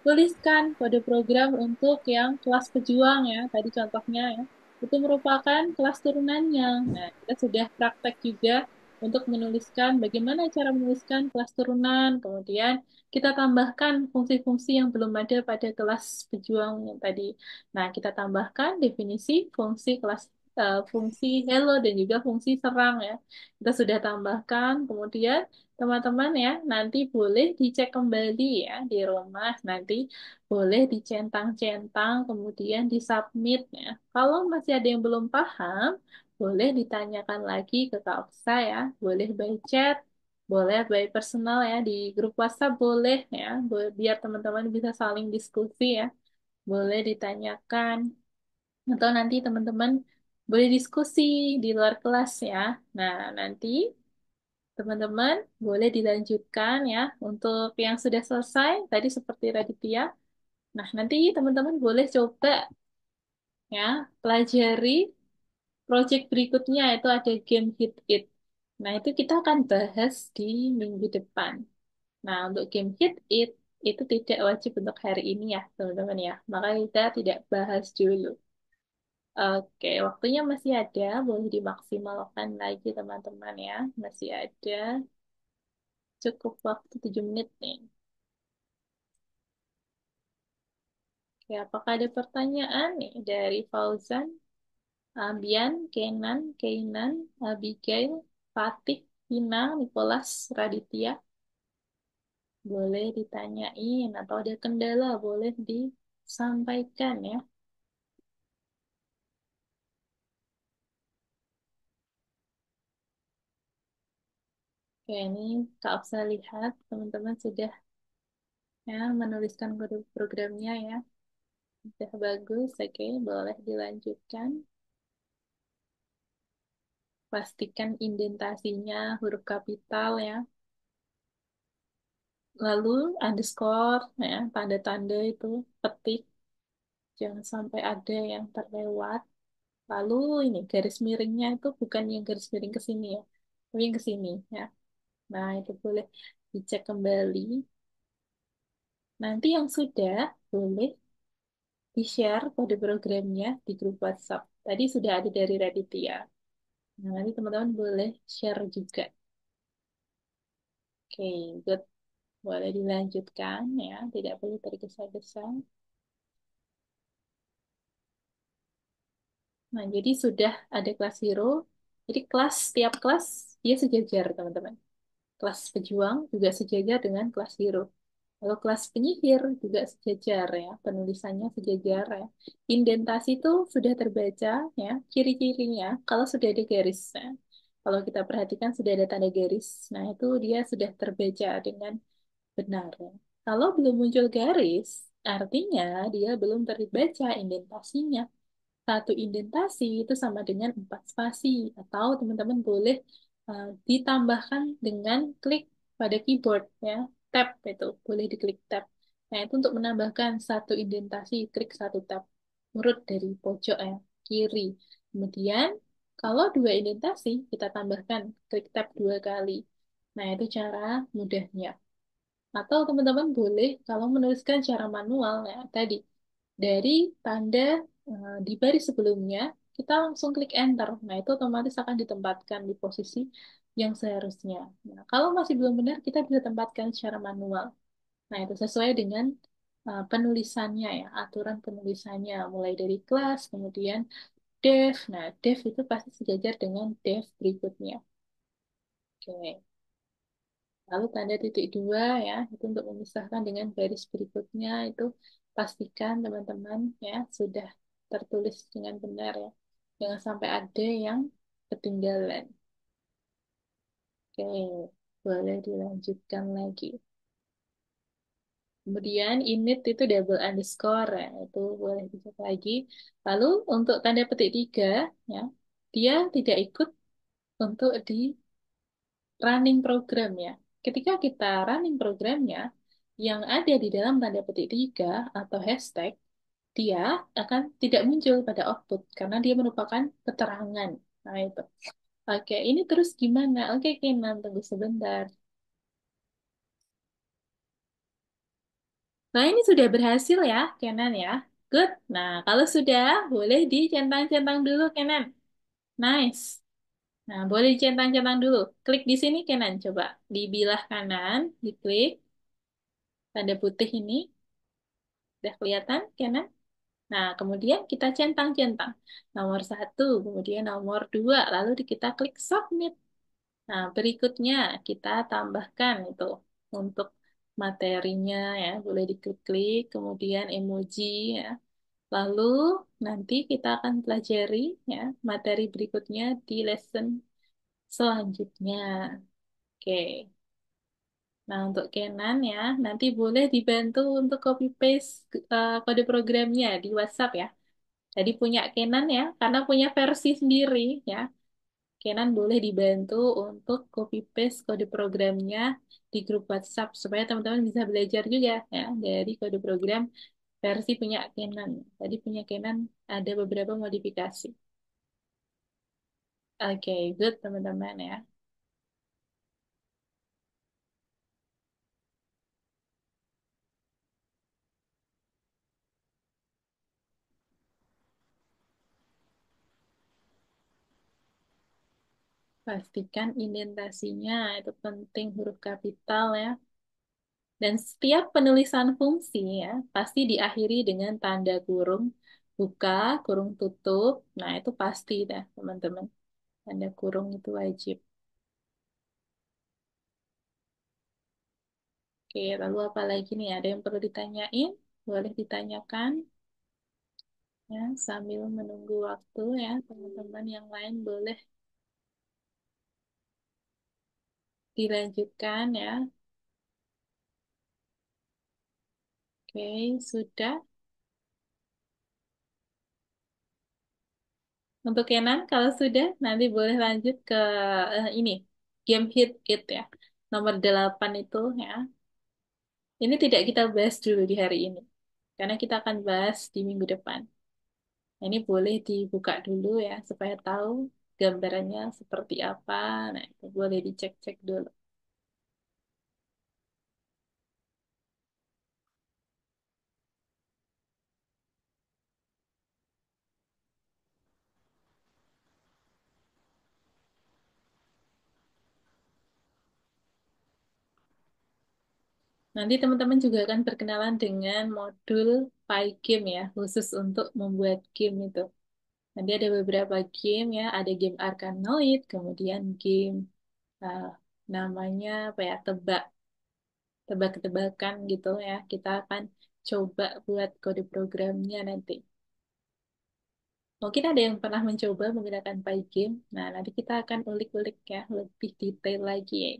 tuliskan kode program untuk yang kelas pejuang ya, tadi contohnya ya. Itu merupakan kelas turunannya. Nah, kita sudah praktek juga untuk menuliskan bagaimana cara menuliskan kelas turunan. Kemudian kita tambahkan fungsi-fungsi yang belum ada pada kelas pejuang yang tadi. Nah, kita tambahkan definisi fungsi kelas fungsi hello dan juga fungsi serang ya. Kita sudah tambahkan, kemudian teman-teman ya, nanti boleh dicek kembali ya di rumah, nanti boleh dicentang-centang, kemudian disubmit ya. Kalau masih ada yang belum paham, boleh ditanyakan lagi ke Kak Oksa ya, boleh by chat, Boleh by personal ya, di grup WhatsApp boleh ya, biar teman-teman bisa saling diskusi ya. Boleh ditanyakan, atau nanti teman-teman boleh diskusi di luar kelas ya. Nah, nanti teman-teman boleh dilanjutkan ya untuk yang sudah selesai, tadi seperti Raditya. Nah, nanti teman-teman boleh coba ya, pelajari project berikutnya, itu ada game Hit It. Nah, itu kita akan bahas di minggu depan. Nah, untuk game Hit It, itu tidak wajib untuk hari ini ya, teman-teman ya. Maka kita tidak bahas dulu. Oke, waktunya masih ada, boleh dimaksimalkan lagi teman-teman ya. Masih ada cukup waktu 7 menit nih. Oke, apakah ada pertanyaan nih dari Fauzan, Abian, Kenan, Keinan, Abigail, Fatih, Hina, Nicholas, Raditya? Boleh ditanyain atau ada kendala boleh disampaikan ya. Oke, ini Kak Afsa lihat teman-teman sudah ya menuliskan kode programnya ya. Sudah bagus, oke, boleh dilanjutkan. Pastikan indentasinya huruf kapital ya. Lalu underscore ya, tanda-tanda itu petik, jangan sampai ada yang terlewat. Lalu ini garis miringnya itu bukan yang garis miring ke sini ya, tapi yang ke sini ya. Nah, itu boleh dicek kembali. Nanti yang sudah boleh di-share kode programnya di grup WhatsApp. Tadi sudah ada dari Raditya. Nah, nanti teman-teman boleh share juga. Oke, good. Boleh dilanjutkan ya, tidak perlu tergesa-gesa. Nah, jadi sudah ada kelas hero. Jadi kelas, setiap kelas dia sejajar, teman-teman. Kelas pejuang juga sejajar dengan kelas hero. Kalau kelas penyihir juga sejajar ya, penulisannya sejajar ya. Indentasi itu sudah terbaca ya, ciri-cirinya kalau sudah ada garis. Ya. Kalau kita perhatikan sudah ada tanda garis. Nah, itu dia sudah terbaca dengan benar ya. Kalau belum muncul garis, artinya dia belum terbaca indentasinya. Satu indentasi itu sama dengan 4 spasi. Atau teman-teman boleh ditambahkan dengan klik pada keyboard ya. Tab itu, boleh diklik tab. Nah, itu untuk menambahkan satu indentasi, klik satu tab. Urut dari pojok ya, kiri. Kemudian, kalau dua indentasi, kita tambahkan klik tab 2 kali. Nah, itu cara mudahnya. Atau teman-teman boleh kalau menuliskan secara manual ya tadi dari tanda di baris sebelumnya kita langsung klik enter. Nah, itu otomatis akan ditempatkan di posisi yang seharusnya. Nah, kalau masih belum benar kita bisa tempatkan secara manual. Nah, itu sesuai dengan penulisannya ya, aturan penulisannya mulai dari kelas, kemudian def. Nah, def itu pasti sejajar dengan def berikutnya. Oke. Lalu tanda titik dua ya, itu untuk memisahkan dengan baris berikutnya itu pastikan teman-teman ya sudah tertulis dengan benar ya. Jangan sampai ada yang ketinggalan. Oke, boleh dilanjutkan lagi. Kemudian init itu double underscore ya, itu boleh dicek lagi. Lalu untuk tanda petik tiga ya, dia tidak ikut untuk di running program ya. Ketika kita running programnya, yang ada di dalam tanda petik tiga atau hashtag, dia akan tidak muncul pada output karena dia merupakan keterangan. Nah, itu. Oke, ini terus gimana? Oke, Kenan, tunggu sebentar. Nah, ini sudah berhasil ya, Kenan ya. Good. Nah, kalau sudah, boleh dicentang-centang dulu, Kenan. Nice. Nah, boleh dicentang-centang dulu. Klik di sini, Kenan. Coba. Di bilah kanan, diklik. Tanda putih ini. Udah kelihatan, Kenan? Nah, kemudian kita centang-centang. Nomor satu, kemudian nomor dua, lalu kita klik submit. Nah, berikutnya kita tambahkan itu untuk materinya ya, boleh diklik-klik, kemudian emoji ya. Lalu nanti kita akan pelajari ya materi berikutnya di lesson selanjutnya. Oke. Nah, untuk Kenan ya, nanti boleh dibantu untuk copy paste kode programnya di WhatsApp ya. Jadi punya Kenan ya, karena punya versi sendiri ya. Kenan boleh dibantu untuk copy paste kode programnya di grup WhatsApp supaya teman-teman bisa belajar juga ya dari kode program versi punya Kenan. Tadi punya Kenan ada beberapa modifikasi. Oke, good teman-teman ya. Pastikan indentasinya itu penting huruf kapital ya. Dan setiap penulisan fungsi ya pasti diakhiri dengan tanda kurung buka, kurung tutup. Nah, itu pasti dah teman-teman. Tanda kurung itu wajib. Oke, lalu apa lagi nih? Ada yang perlu ditanyain? Boleh ditanyakan ya sambil menunggu waktu ya. Teman-teman yang lain boleh dilanjutkan ya. Oke, sudah. Untuk Kenan, kalau sudah, nanti boleh lanjut ke ini, game hit it ya. Nomor 8 itu ya. Ini tidak kita bahas dulu di hari ini, karena kita akan bahas di minggu depan. Ini boleh dibuka dulu ya, supaya tahu gambarannya seperti apa. Nah, itu boleh dicek-cek dulu. Nanti teman-teman juga akan berkenalan dengan modul PyGame ya, khusus untuk membuat game itu. Nanti ada beberapa game ya, ada game Arkanoid, kemudian game uh, namanya apa ya, tebak-tebakan gitu ya. Kita akan coba buat kode programnya nanti. Mungkin ada yang pernah mencoba menggunakan PyGame. Nah, nanti kita akan ulik-ulik ya, lebih detail lagi ya.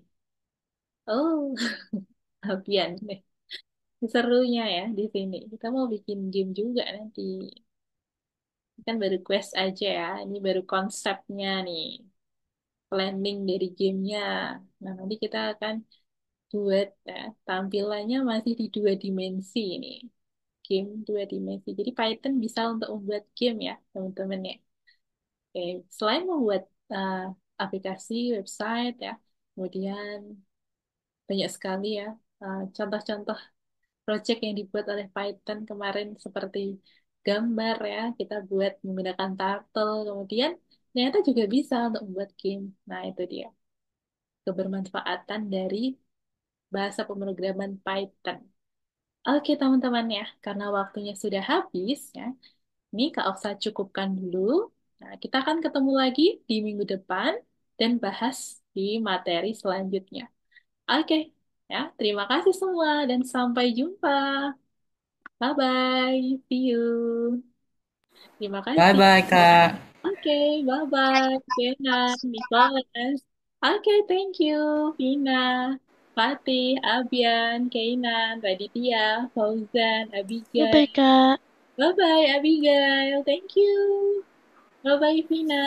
Oh, Alfian nih. Serunya ya di sini. Kita mau bikin game juga nanti. Kan baru quest aja ya. Ini baru konsepnya nih. Planning dari gamenya. Nah, nanti kita akan buat ya, tampilannya masih di 2 dimensi ini. Game 2 dimensi. Jadi Python bisa untuk membuat game ya, teman-teman ya. Oke. Selain membuat uh, aplikasi, website ya, kemudian banyak sekali ya contoh-contoh project yang dibuat oleh Python kemarin seperti gambar ya, kita buat menggunakan Turtle, kemudian ternyata juga bisa untuk membuat game. Nah, itu dia kebermanfaatan dari bahasa pemrograman Python. Oke, teman-teman ya, karena waktunya sudah habis ya, ini Kak Oksa cukupkan dulu. Nah, kita akan ketemu lagi di minggu depan dan bahas di materi selanjutnya. Oke, ya, terima kasih semua dan sampai jumpa. Bye-bye, see you. Terima Bye kasih. bye Kak. Oke, bye-bye, Kenan, Nicholas. Oke, thank you, Vina, Fatih, Abian, Keinan, Raditya, Fauzan, Bye-bye, Abigail. Kak. Bye-bye, Abigail. Thank you. Bye-bye, Vina.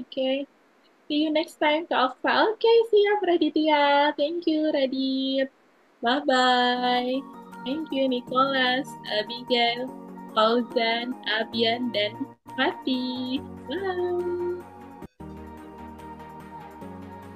Okay. See you next time, Kak Oksa. Okay, siap, Raditya. Thank you, Radit. Bye-bye. Thank you, Nicholas, Abigail, Fauzan, Abian, dan Fatih. Bye.